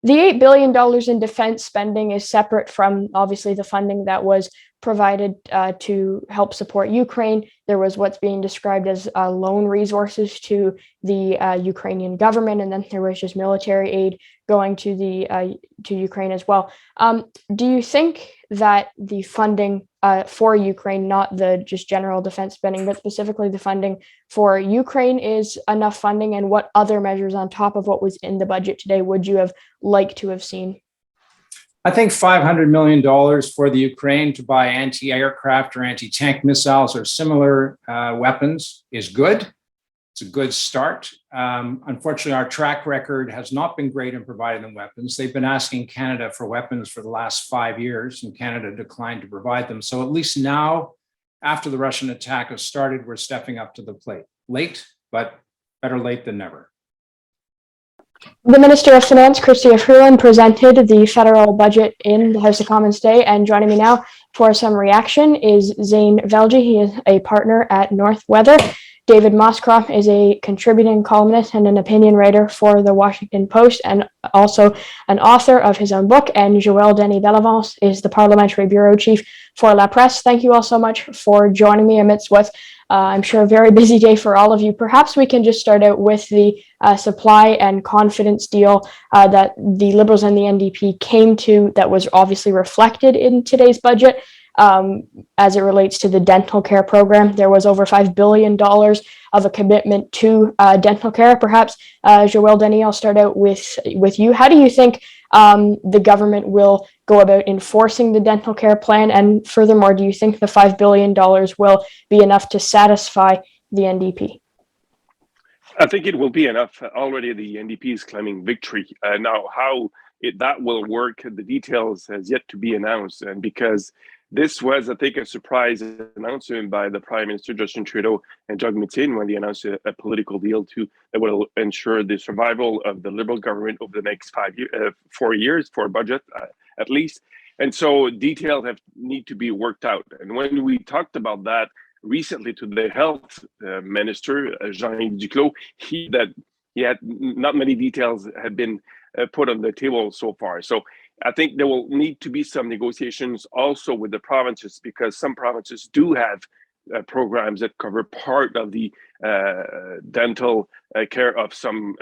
The $8 billion in defense spending is separate from, obviously, the funding that was provided to help support Ukraine. There was what's being described as loan resources to the Ukrainian government, and then there was just military aid going to to Ukraine as well. Do you think that the funding for Ukraine, not the just general defense spending, but specifically the funding for Ukraine, is enough funding? And what other measures on top of what was in the budget today would you have liked to have seen? I think $500 million for the Ukraine to buy anti-aircraft or anti-tank missiles or similar weapons is good. It's a good start. Unfortunately, our track record has not been great in providing them weapons. They've been asking Canada for weapons for the last 5 years, and Canada declined to provide them. So at least now, after the Russian attack has started, we're stepping up to the plate. Late, but better late than never. The Minister of Finance, Chrystia Freeland, presented the federal budget in the House of Commons today, and joining me now for some reaction is Zain Velji. He is a partner at North Weather. David Moscrop is a contributing columnist and an opinion writer for the Washington Post and also an author of his own book. And Joël Denis Bellavance is the parliamentary bureau chief for La Presse. Thank you all so much for joining me amidst what's I'm sure a very busy day for all of you. Perhaps we can just start out with the supply and confidence deal that the Liberals and the NDP came to that was obviously reflected in today's budget. As it relates to the dental care program, there was over $5 billion of a commitment to dental care. Perhaps, Joël Denis, I'll start out with you. How do you think the government will go about enforcing the dental care plan? And furthermore, do you think the $5 billion will be enough to satisfy the NDP? I think it will be enough. Already the NDP is claiming victory. Now, how that will work, the details has yet to be announced. And because this was, I think, a surprise announcement by the Prime Minister, Justin Trudeau, and Doug Metin when they announced a political deal that will ensure the survival of the Liberal government over the next 4 years, for a budget at least. And so details need to be worked out. And when we talked about that recently to the health minister, Zain, he had not many details had been put on the table so far. So I think there will need to be some negotiations also with the provinces, because some provinces do have programs that cover part of the dental care of some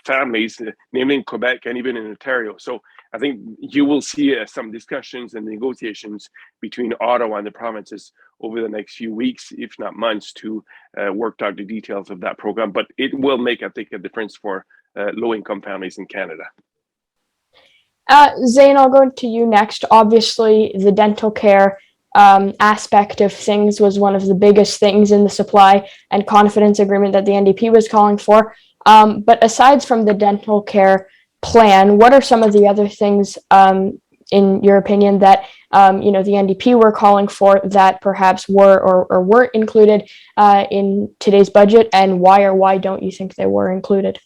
families, namely in Quebec and even in Ontario. So I think you will see some discussions and negotiations between Ottawa and the provinces over the next few weeks, if not months, to work out the details of that program. But it will make, I think, a difference for low-income families in Canada. Zain, I'll go to you next. Obviously, the dental care aspect of things was one of the biggest things in the supply and confidence agreement that the NDP was calling for. But aside from the dental care plan, what are some of the other things, in your opinion, that the NDP were calling for that perhaps were or weren't included in today's budget, and why don't you think they were included?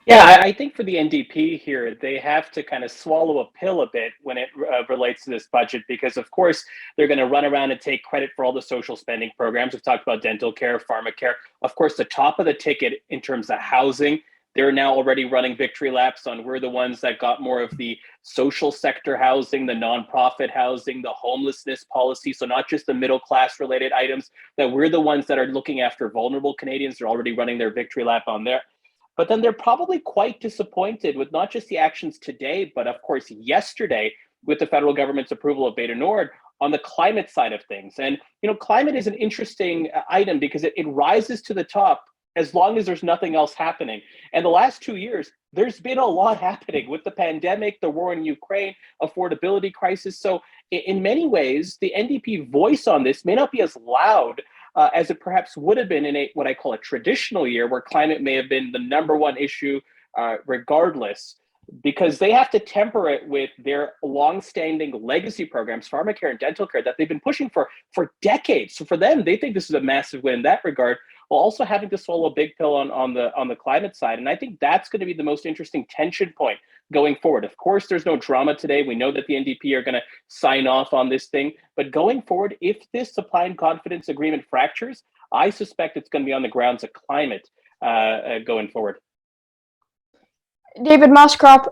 Yeah, I think for the NDP here, they have to kind of swallow a pill a bit when it relates to this budget, because of course they're going to run around and take credit for all the social spending programs. We've talked about dental care, pharmacare. Of course, the top of the ticket in terms of housing, they're now already running victory laps on we're the ones that got more of the social sector housing, the nonprofit housing, the homelessness policy. So not just the middle class related items, that we're the ones that are looking after vulnerable Canadians. They're already running their victory lap on there. But then they're probably quite disappointed with not just the actions today, but of course yesterday with the federal government's approval of Beta Nord on the climate side of things. And, climate is an interesting item because it rises to the top as long as there's nothing else happening. And the last 2 years, there's been a lot happening with the pandemic, the war in Ukraine, affordability crisis. So in many ways, the NDP voice on this may not be as loud as it perhaps would have been in what I call a traditional year, where climate may have been the number one issue regardless, because they have to temper it with their longstanding legacy programs, pharmacare and dental care, that they've been pushing for decades. So for them, they think this is a massive win in that regard, while also having to swallow a big pill on the climate side. And I think that's going to be the most interesting tension point going forward. Of course, there's no drama today. We know that the NDP are going to sign off on this thing. But going forward, if this supply and confidence agreement fractures, I suspect it's going to be on the grounds of climate going forward. David Moscrop,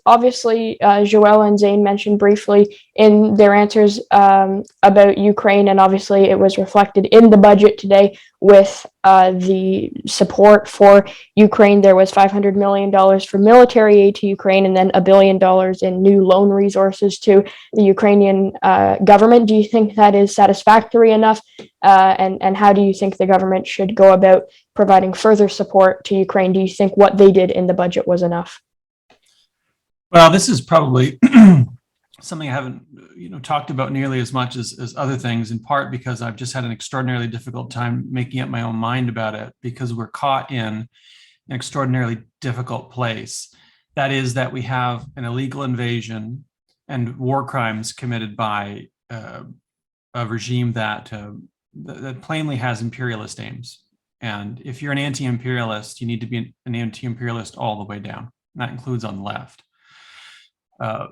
obviously, Joël and Zain mentioned briefly in their answers about Ukraine, and obviously it was reflected in the budget today with the support for Ukraine. There was $500 million for military aid to Ukraine, and then $1 billion in new loan resources to the Ukrainian government. Do you think that is satisfactory enough? And how do you think the government should go about providing further support to Ukraine? Do you think what they did in the budget was enough? Well, this is probably something I haven't talked about nearly as much as other things, in part because I've just had an extraordinarily difficult time making up my own mind about it, because we're caught in an extraordinarily difficult place. That is that we have an illegal invasion and war crimes committed by a regime that plainly has imperialist aims. And if you're an anti-imperialist, you need to be an anti-imperialist all the way down. And that includes on the left.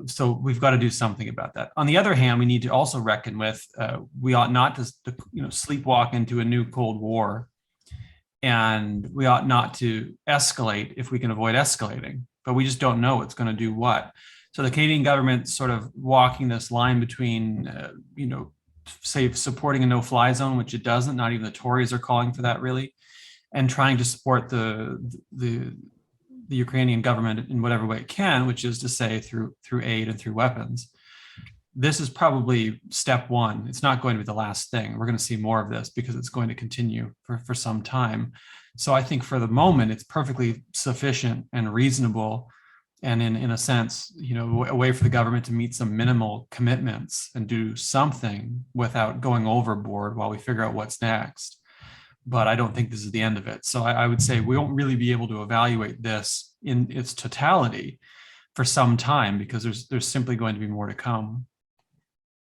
So we've got to do something about that. On the other hand, we need to also reckon with, we ought not to sleepwalk into a new Cold War and we ought not to escalate if we can avoid escalating, but we just don't know it's going to do what. So the Canadian government sort of walking this line between, say, supporting a no-fly zone, which it doesn't. Not even the Tories are calling for that, really, and trying to support the Ukrainian government in whatever way it can, which is to say through aid and through weapons. This is probably step one. It's not going to be the last thing. We're going to see more of this because it's going to continue for some time. So I think for the moment, it's perfectly sufficient and reasonable, and in a sense, a way for the government to meet some minimal commitments and do something without going overboard while we figure out what's next. But I don't think this is the end of it. So I would say we won't really be able to evaluate this in its totality for some time because there's simply going to be more to come.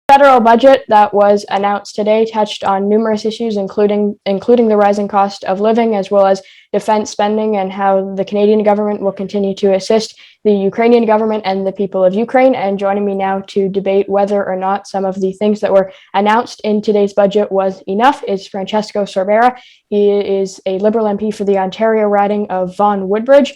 Federal budget that was announced today touched on numerous issues, including the rising cost of living, as well as defense spending and how the Canadian government will continue to assist the Ukrainian government and the people of Ukraine. And joining me now to debate whether or not some of the things that were announced in today's budget was enough is Francesco Sorbara. He is a Liberal MP for the Ontario riding of Vaughan Woodbridge.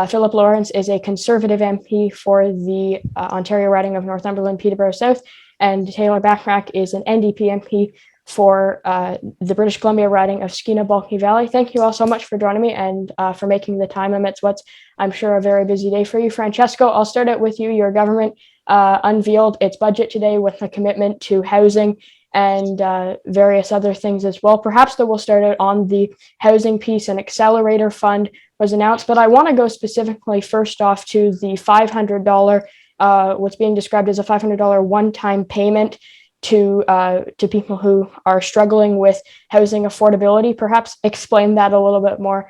Philip Lawrence is a Conservative MP for the Ontario riding of Northumberland Peterborough South. And Taylor Bachrach is an NDP MP for the British Columbia riding of Skeena-Balcony Valley. Thank you all so much for joining me and for making the time amidst what's, I'm sure, a very busy day for you. Francesco, I'll start out with you. Your government unveiled its budget today with a commitment to housing and various other things as well. Perhaps though we'll start out on the housing piece. An Accelerator fund was announced, but I want to go specifically first off to the $500 what's being described as a $500 one-time payment to people who are struggling with housing affordability. Perhaps explain that a little bit more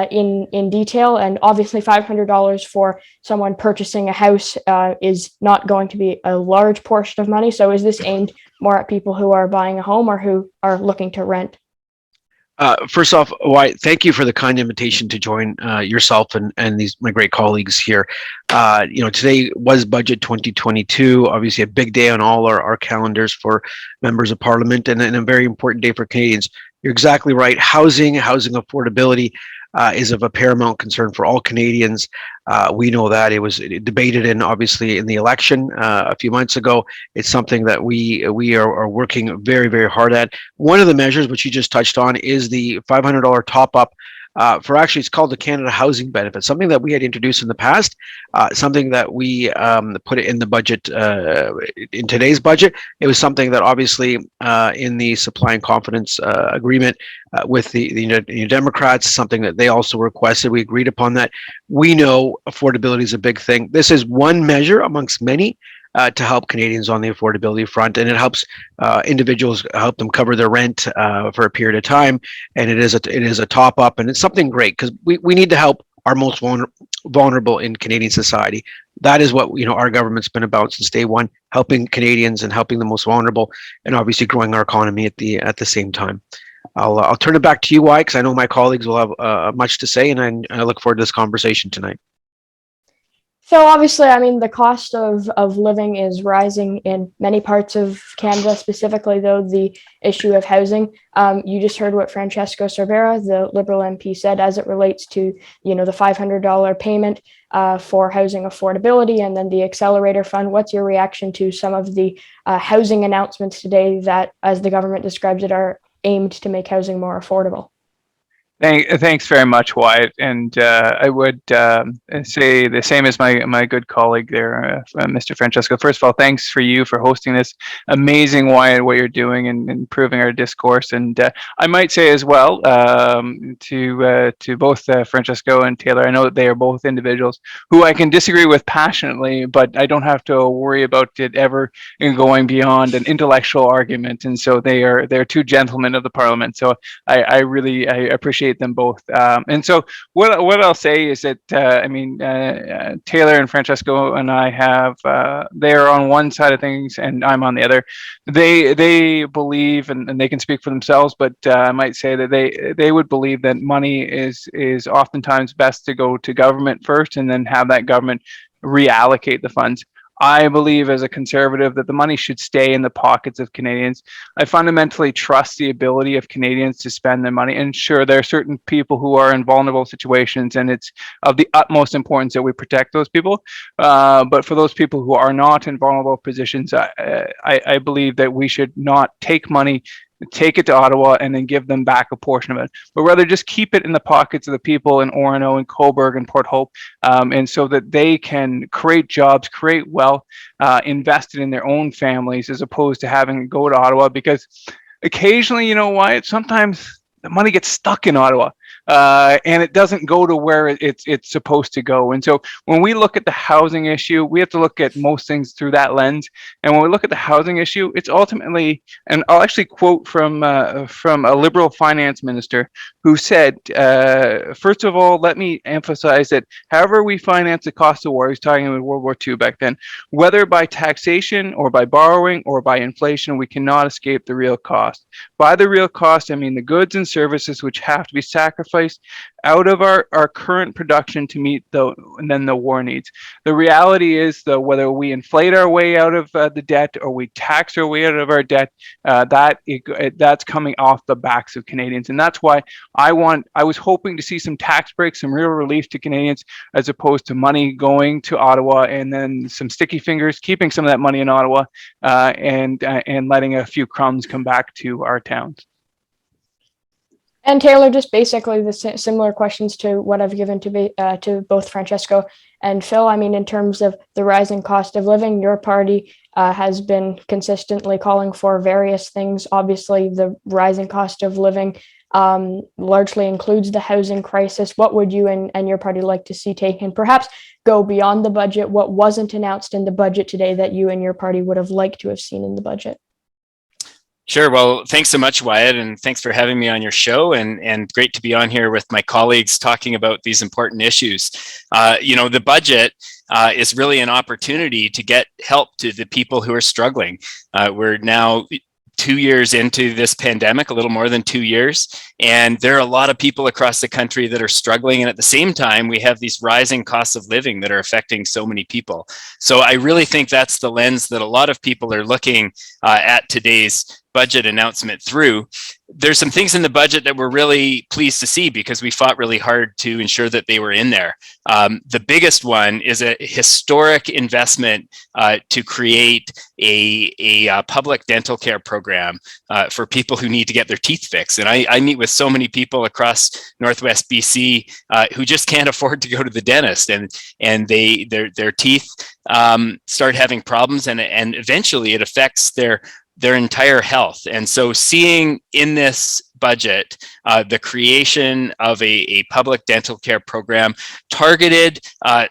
in detail. And obviously $500 for someone purchasing a house is not going to be a large portion of money. So is this aimed more at people who are buying a home or who are looking to rent? First off, Wyatt, thank you for the kind invitation to join yourself and these my great colleagues here. Today was Budget 2022, obviously a big day on all our calendars for members of Parliament and a very important day for Canadians. You're exactly right. Housing affordability is of a paramount concern for all Canadians. We know that it was debated obviously in the election a few months ago. It's something that we are working very, very hard at. One of the measures which you just touched on is the $500 top up for actually, it's called the Canada Housing Benefit, something that we had introduced in the past, something that we put it in the budget, in today's budget. It was something that obviously in the supply and confidence agreement with the New Democrats, something that they also requested. We agreed upon that. We know affordability is a big thing. This is one measure amongst many to help Canadians on the affordability front, and it helps individuals, help them cover their rent for a period of time. And it is a top up, and it's something great because we need to help our most vulnerable in Canadian society. That is what our government's been about since day one, helping Canadians and helping the most vulnerable, and obviously growing our economy at the same time. I'll turn it back to you, Wyatt, because I know my colleagues will have much to say, and I look forward to this conversation tonight. So obviously, I mean, the cost of living is rising in many parts of Canada, specifically, though, the issue of housing. You just heard what Francesco Sorbara, the Liberal MP, said as it relates to, the $500 payment for housing affordability and then the Accelerator fund. What's your reaction to some of the housing announcements today that, as the government describes it, are aimed to make housing more affordable? Thanks very much, Wyatt. And I would say the same as my good colleague there, Mr. Francesco. First of all, thanks for you for hosting this. Amazing, Wyatt, what you're doing and improving our discourse. And I might say as well to both Francesco and Taylor, I know that they are both individuals who I can disagree with passionately, but I don't have to worry about it ever going beyond an intellectual argument. And so they're two gentlemen of the Parliament. So I really appreciate them both. And so what I'll say is that Taylor and Francesco and I have they're on one side of things and I'm on the other. They believe, and they can speak for themselves, but I might say that they would believe that money is oftentimes best to go to government first and then have that government reallocate the funds. I believe as a conservative that the money should stay in the pockets of Canadians. I fundamentally trust the ability of Canadians to spend their money. And sure, there are certain people who are in vulnerable situations, and it's of the utmost importance that we protect those people. But for those people who are not in vulnerable positions, I believe that we should not take money, take it to Ottawa, and then give them back a portion of it, but rather just keep it in the pockets of the people in Orono and Cobourg and Port Hope, and so that they can create jobs, create wealth, invest it in their own families, as opposed to having to go to Ottawa, because occasionally, you know why, sometimes the money gets stuck in Ottawa. And it doesn't go to where it's supposed to go. And so when we look at the housing issue, we have to look at most things through that lens. And when we look at the housing issue, it's ultimately, and I'll actually quote from a Liberal finance minister who said, first of all, let me emphasize that however we finance the cost of war, he's talking about World War II back then, whether by taxation or by borrowing or by inflation, we cannot escape the real cost. By the real cost, I mean the goods and services which have to be sacrificed out of our current production to meet the war needs. The reality is, though, whether we inflate our way out of the debt or we tax our way out of our debt, that's coming off the backs of Canadians. And that's why I was hoping to see some tax breaks, some real relief to Canadians, as opposed to money going to Ottawa and then some sticky fingers keeping some of that money in Ottawa, and letting a few crumbs come back to our towns. And Taylor, just basically the similar questions to what I've given to both Francesco and Phil. I mean, in terms of the rising cost of living, your party has been consistently calling for various things. Obviously, the rising cost of living largely includes the housing crisis. What would you and your party like to see taken, perhaps go beyond the budget? What wasn't announced in the budget today that you and your party would have liked to have seen in the budget? Sure. Well, thanks so much, Wyatt, and thanks for having me on your show, and great to be on here with my colleagues talking about these important issues. The budget is really an opportunity to get help to the people who are struggling. We're now 2 years into this pandemic, a little more than 2 years, and there are a lot of people across the country that are struggling. And at the same time, we have these rising costs of living that are affecting so many people. So I really think that's the lens that a lot of people are looking at today's budget announcement through. There's some things in the budget that we're really pleased to see because we fought really hard to ensure that they were in there. The biggest one is a historic investment to create a public dental care program for people who need to get their teeth fixed. And I meet with so many people across Northwest BC who just can't afford to go to the dentist, and their teeth start having problems, and eventually it affects their entire health. And so seeing in this budget the creation of a public dental care program targeted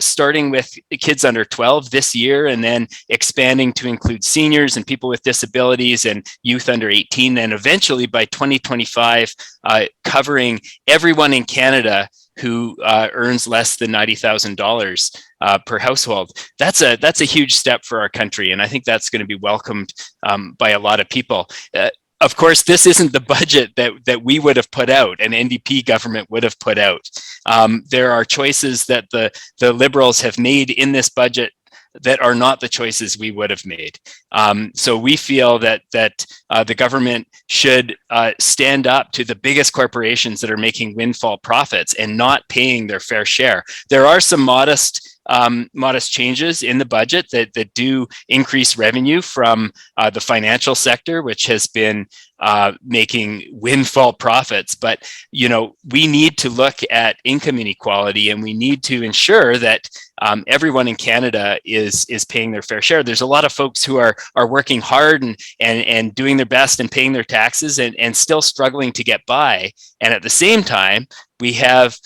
starting with kids under 12 this year, and then expanding to include seniors and people with disabilities and youth under 18, and eventually by 2025 covering everyone in Canada who earns less than $90,000 per household. That's a huge step for our country, and I think that's going to be welcomed by a lot of people. Of course, this isn't the budget that we would have put out, an NDP government would have put out. There are choices that the Liberals have made in this budget that are not the choices we would have made. So we feel that the government should stand up to the biggest corporations that are making windfall profits and not paying their fair share. There are some modest changes in the budget that do increase revenue from the financial sector, which has been making windfall profits. But we need to look at income inequality, and we need to ensure that everyone in Canada is paying their fair share. There's a lot of folks who are working hard and doing their best and paying their taxes and still struggling to get by. And at the same time, we have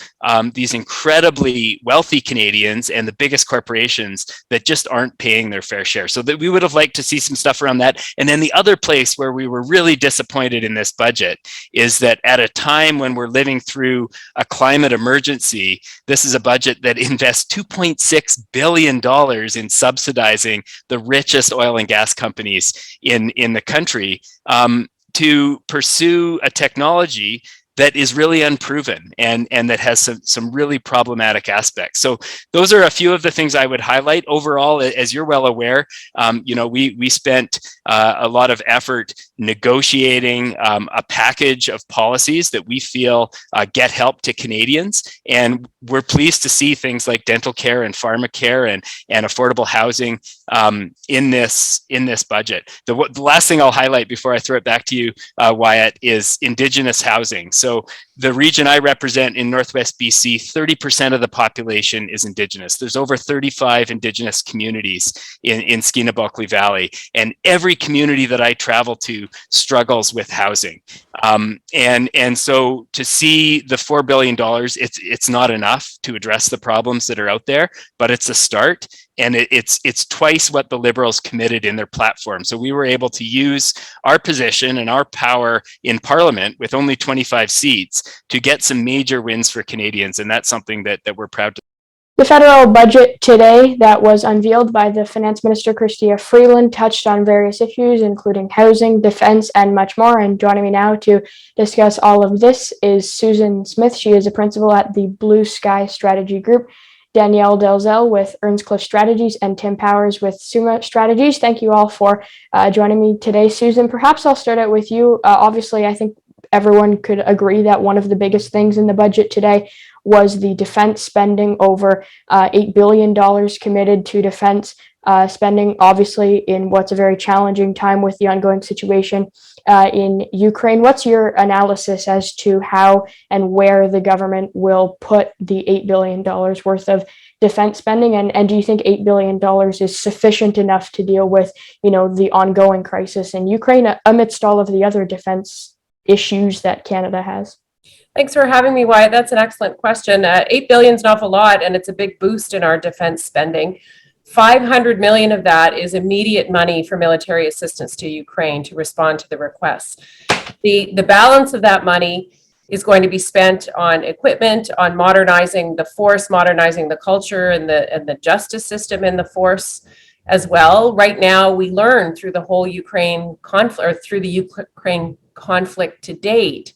these incredibly wealthy Canadians and the biggest corporations that just aren't paying their fair share. So that we would have liked to see some stuff around that. And then the other place where we were really disappointed in this budget is that at a time when we're living through a climate emergency, this is a budget that invests $2.6 billion in subsidizing the richest oil and gas companies in the country to pursue a technology that is really unproven and that has some really problematic aspects. So those are a few of the things I would highlight. Overall, as you're well aware, we spent a lot of effort negotiating a package of policies that we feel get help to Canadians, and we're pleased to see things like dental care and pharmacare and affordable housing in this budget. The last thing I'll highlight before I throw it back to you, Wyatt, is Indigenous housing. So the region I represent in Northwest BC, 30% of the population is Indigenous. There's over 35 Indigenous communities in Skeena-Bulkley Valley, and every community that I travel to struggles with housing. And so to see the $4 billion, it's not enough to address the problems that are out there, but it's a start. And it's twice what the Liberals committed in their platform. So we were able to use our position and our power in Parliament with only 25 seats to get some major wins for Canadians. And that's something that we're proud to. The federal budget today that was unveiled by the Finance Minister Chrystia Freeland touched on various issues, including housing, defense, and much more. And joining me now to discuss all of this is Susan Smith. She is a principal at the Blue Sky Strategy Group, Danielle Delzell with Earnscliffe Strategies, and Tim Powers with Summa Strategies. Thank you all for joining me today. Susan, perhaps I'll start out with you. Obviously, I think everyone could agree that one of the biggest things in the budget today was the defense spending, over $8 billion committed to defense spending, obviously in what's a very challenging time with the ongoing situation in Ukraine. What's your analysis as to how and where the government will put the $8 billion worth of defense spending? And do you think $8 billion is sufficient enough to deal with, the ongoing crisis in Ukraine amidst all of the other defense issues that Canada has? Thanks for having me, Wyatt. That's an excellent question. $8 billion is an awful lot, and it's a big boost in our defense spending. $500 million of that is immediate money for military assistance to Ukraine to respond to the requests. The balance of that money is going to be spent on equipment, on modernizing the force, modernizing the culture and the justice system in the force as well. Right now, we learn through the whole Ukraine conflict, or through the Ukraine conflict to date,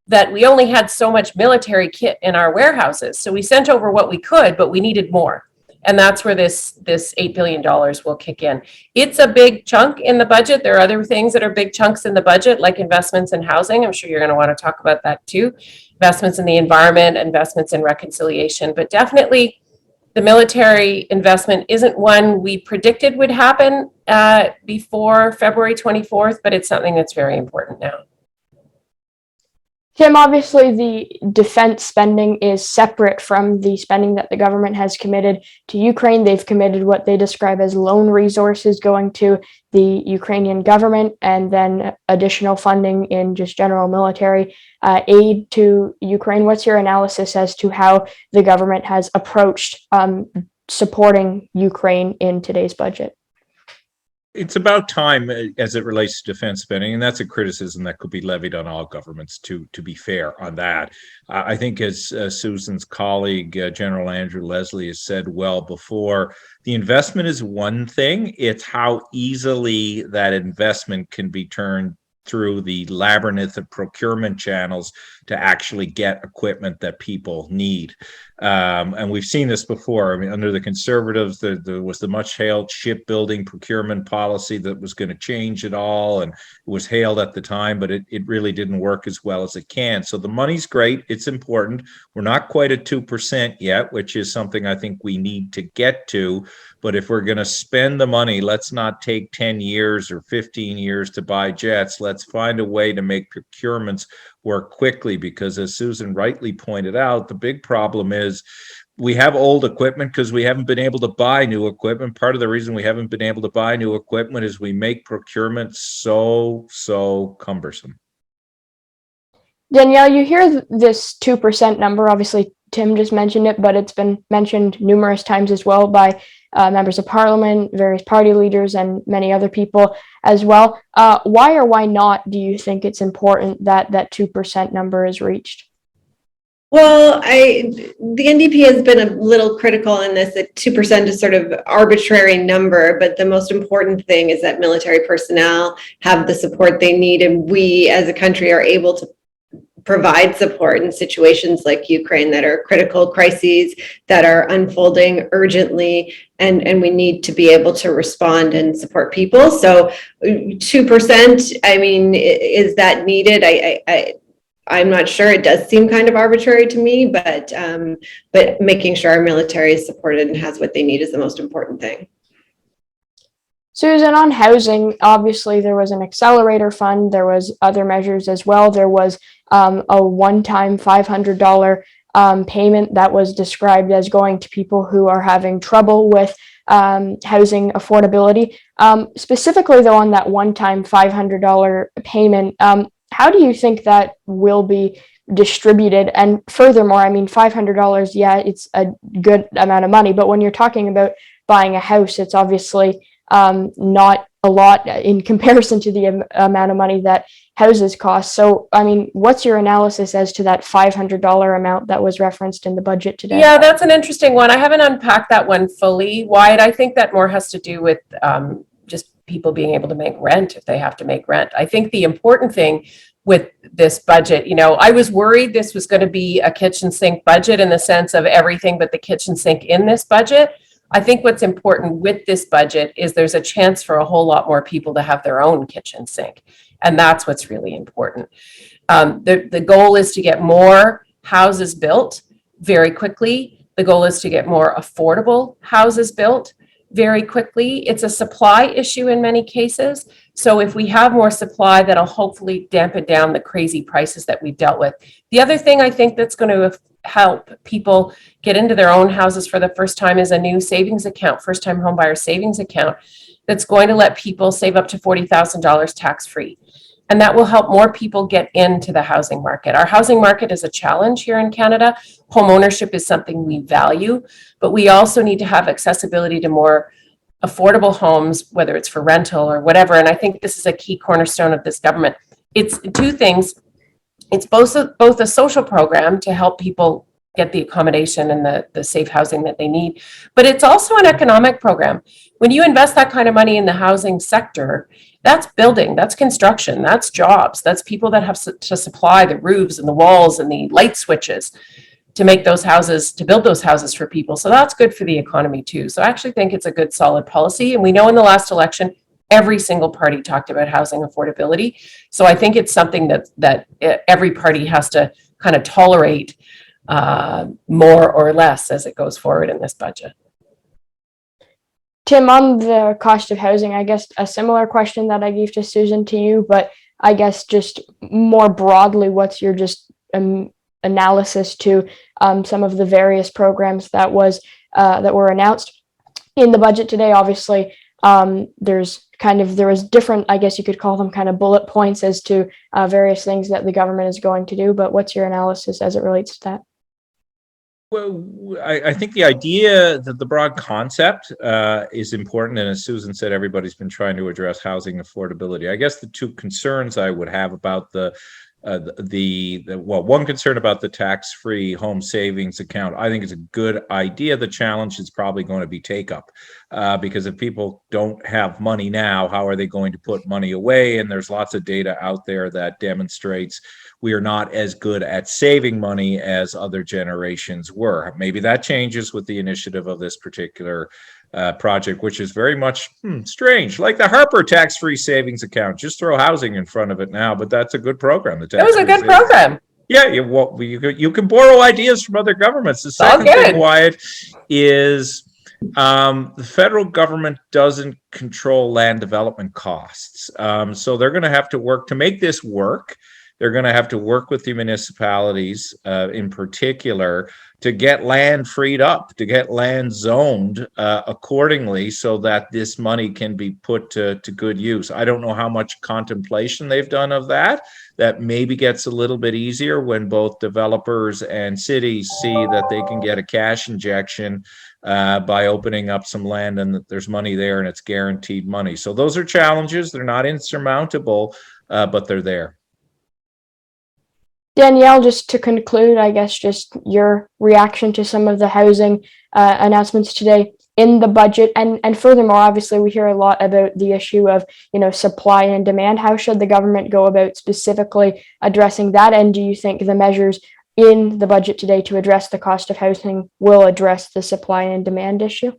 that we only had so much military kit in our warehouses. So we sent over what we could, but we needed more. And that's where this $8 billion will kick in. It's a big chunk in the budget. There are other things that are big chunks in the budget, like investments in housing. I'm sure you're going to want to talk about that too. Investments in the environment, investments in reconciliation. But definitely the military investment isn't one we predicted would happen before February 24th, but it's something that's very important now. Tim, obviously the defense spending is separate from the spending that the government has committed to Ukraine. They've committed what they describe as loan resources going to the Ukrainian government, and then additional funding in just general military aid to Ukraine. What's your analysis as to how the government has approached supporting Ukraine in today's budget? It's about time as it relates to defense spending, and that's a criticism that could be levied on all governments, to be fair on that. I think, as Susan's colleague, General Andrew Leslie, has said well before, the investment is one thing. It's how easily that investment can be turned through the labyrinth of procurement channels to actually get equipment that people need. And we've seen this before. I mean, under the Conservatives, there was the much hailed shipbuilding procurement policy that was going to change it all, and it was hailed at the time, but it really didn't work as well as it can. So the money's great. It's important. We're not quite at 2% yet, which is something I think we need to get to. But if we're going to spend the money, let's not take 10 years or 15 years to buy jets. Let's find a way to make procurements work quickly, because as Susan rightly pointed out, the big problem is we have old equipment because we haven't been able to buy new equipment. Part of the reason we haven't been able to buy new equipment is we make procurement so cumbersome. Danielle, you hear this 2% number. Obviously, Tim just mentioned it, but it's been mentioned numerous times as well by members of parliament, various party leaders, and many other people as well. Why or why not do you think it's important that that 2% number is reached? Well, the NDP has been a little critical in this, that 2% is sort of arbitrary number, but the most important thing is that military personnel have the support they need, and we as a country are able to provide support in situations like Ukraine that are critical crises that are unfolding urgently, and we need to be able to respond and support people. So 2%, I mean, is that needed? I'm not sure. It does seem kind of arbitrary to me, but making sure our military is supported and has what they need is the most important thing. Susan, on housing, obviously there was an Accelerator fund, there was other measures as well. There was a one-time $500 payment that was described as going to people who are having trouble with housing affordability. Specifically though, on that one-time $500 payment, how do you think that will be distributed? And furthermore, I mean, $500, yeah, it's a good amount of money, but when you're talking about buying a house, it's obviously not a lot in comparison to the amount of money that houses cost. So, I mean, what's your analysis as to that $500 amount that was referenced in the budget today? Yeah, that's an interesting one. I haven't unpacked that one fully. Wyatt, I think that more has to do with just people being able to make rent if they have to make rent. I think the important thing with this budget, you know, I was worried this was going to be a kitchen sink budget in the sense of everything but the kitchen sink in this budget. I think what's important with this budget is there's a chance for a whole lot more people to have their own kitchen sink. And that's what's really important. The goal is to get more houses built very quickly. The goal is to get more affordable houses built very quickly. It's a supply issue in many cases. So if we have more supply, that'll hopefully dampen down the crazy prices that we've dealt with. The other thing I think that's going to help people get into their own houses for the first time is a new savings account, first-time homebuyer savings account, that's going to let people save up to $40,000 tax-free. And that will help more people get into the housing market. Our housing market is a challenge here in Canada. Home ownership is something we value, but we also need to have accessibility to more affordable homes, whether it's for rental or whatever. And I think this is a key cornerstone of this government. It's two things. It's both a social program to help people get the accommodation and the safe housing that they need, but it's also an economic program. When you invest that kind of money in the housing sector, that's building, that's construction, that's jobs, that's people that have to supply the roofs and the walls and the light switches to make those houses, to build those houses for people. So that's good for the economy too. So I actually think it's a good solid policy. And we know in the last election, every single party talked about housing affordability. So I think it's something that every party has to kind of tolerate more or less as it goes forward in this budget. Tim, on the cost of housing, I guess a similar question that I gave to Susan to you, but I guess just more broadly, what's your just analysis to some of the various programs that were announced in the budget today? Obviously, there was different, I guess you could call them kind of bullet points as to various things that the government is going to do, but what's your analysis as it relates to that? Well, I think the idea that the broad concept is important. And as Susan said, everybody's been trying to address housing affordability. I guess the two concerns I would have about one concern about the tax-free home savings account, I think it's a good idea. The challenge is probably going to be take-up, because if people don't have money now, how are they going to put money away? And there's lots of data out there that demonstrates we are not as good at saving money as other generations were. Maybe that changes with the initiative of this particular project, which is very much strange, like the Harper tax-free savings account. Just throw housing in front of it now, but that's a good program. It was a good program. Yeah, you can borrow ideas from other governments. The second thing, Wyatt, is the federal government doesn't control land development costs. So they're going to have to work to make this work. They're going to have to work with the municipalities in particular to get land freed up, to get land zoned accordingly so that this money can be put to good use. I don't know how much contemplation they've done of that. That maybe gets a little bit easier when both developers and cities see that they can get a cash injection by opening up some land and that there's money there and it's guaranteed money. So those are challenges. They're not insurmountable, but they're there. Danielle, just to conclude, I guess just your reaction to some of the housing announcements today. in the budget? And furthermore, obviously, we hear a lot about the issue of, supply and demand. How should the government go about specifically addressing that? And do you think the measures in the budget today to address the cost of housing will address the supply and demand issue?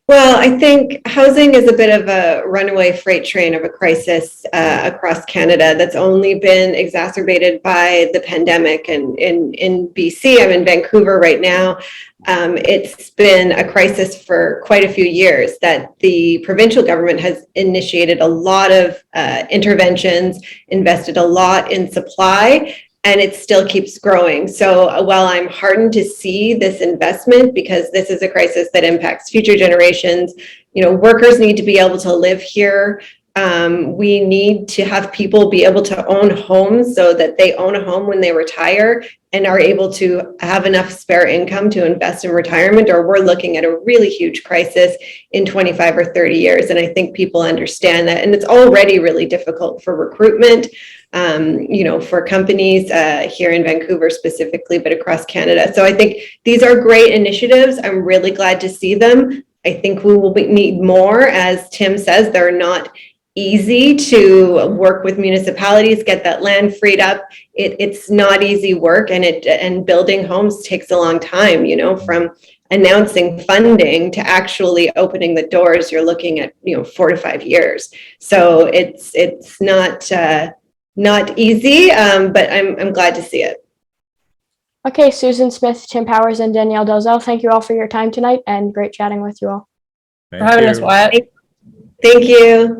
Well, I think housing is a bit of a runaway freight train of a crisis across Canada that's only been exacerbated by the pandemic. And in BC, I'm in Vancouver right now. It's been a crisis for quite a few years that the provincial government has initiated a lot of interventions, invested a lot in supply, and it still keeps growing. So while I'm heartened to see this investment, because this is a crisis that impacts future generations, workers need to be able to live here. We need to have people be able to own homes so that they own a home when they retire and are able to have enough spare income to invest in retirement, or we're looking at a really huge crisis in 25 or 30 years. And I think people understand that. And it's already really difficult for recruitment, for companies here in Vancouver specifically, but across Canada. So I think these are great initiatives. I'm really glad to see them. I think we will need more. As Tim says, they're not easy to work with municipalities, get that land freed up. It's not easy work, and building homes takes a long time, from announcing funding to actually opening the doors, you're looking at 4 to 5 years. So it's not easy, but I'm glad to see it. Okay, Susan Smith, Tim Powers, and Danielle Dalzell, thank you all for your time tonight, and great chatting with you all. For having us, Wyatt. Thank you.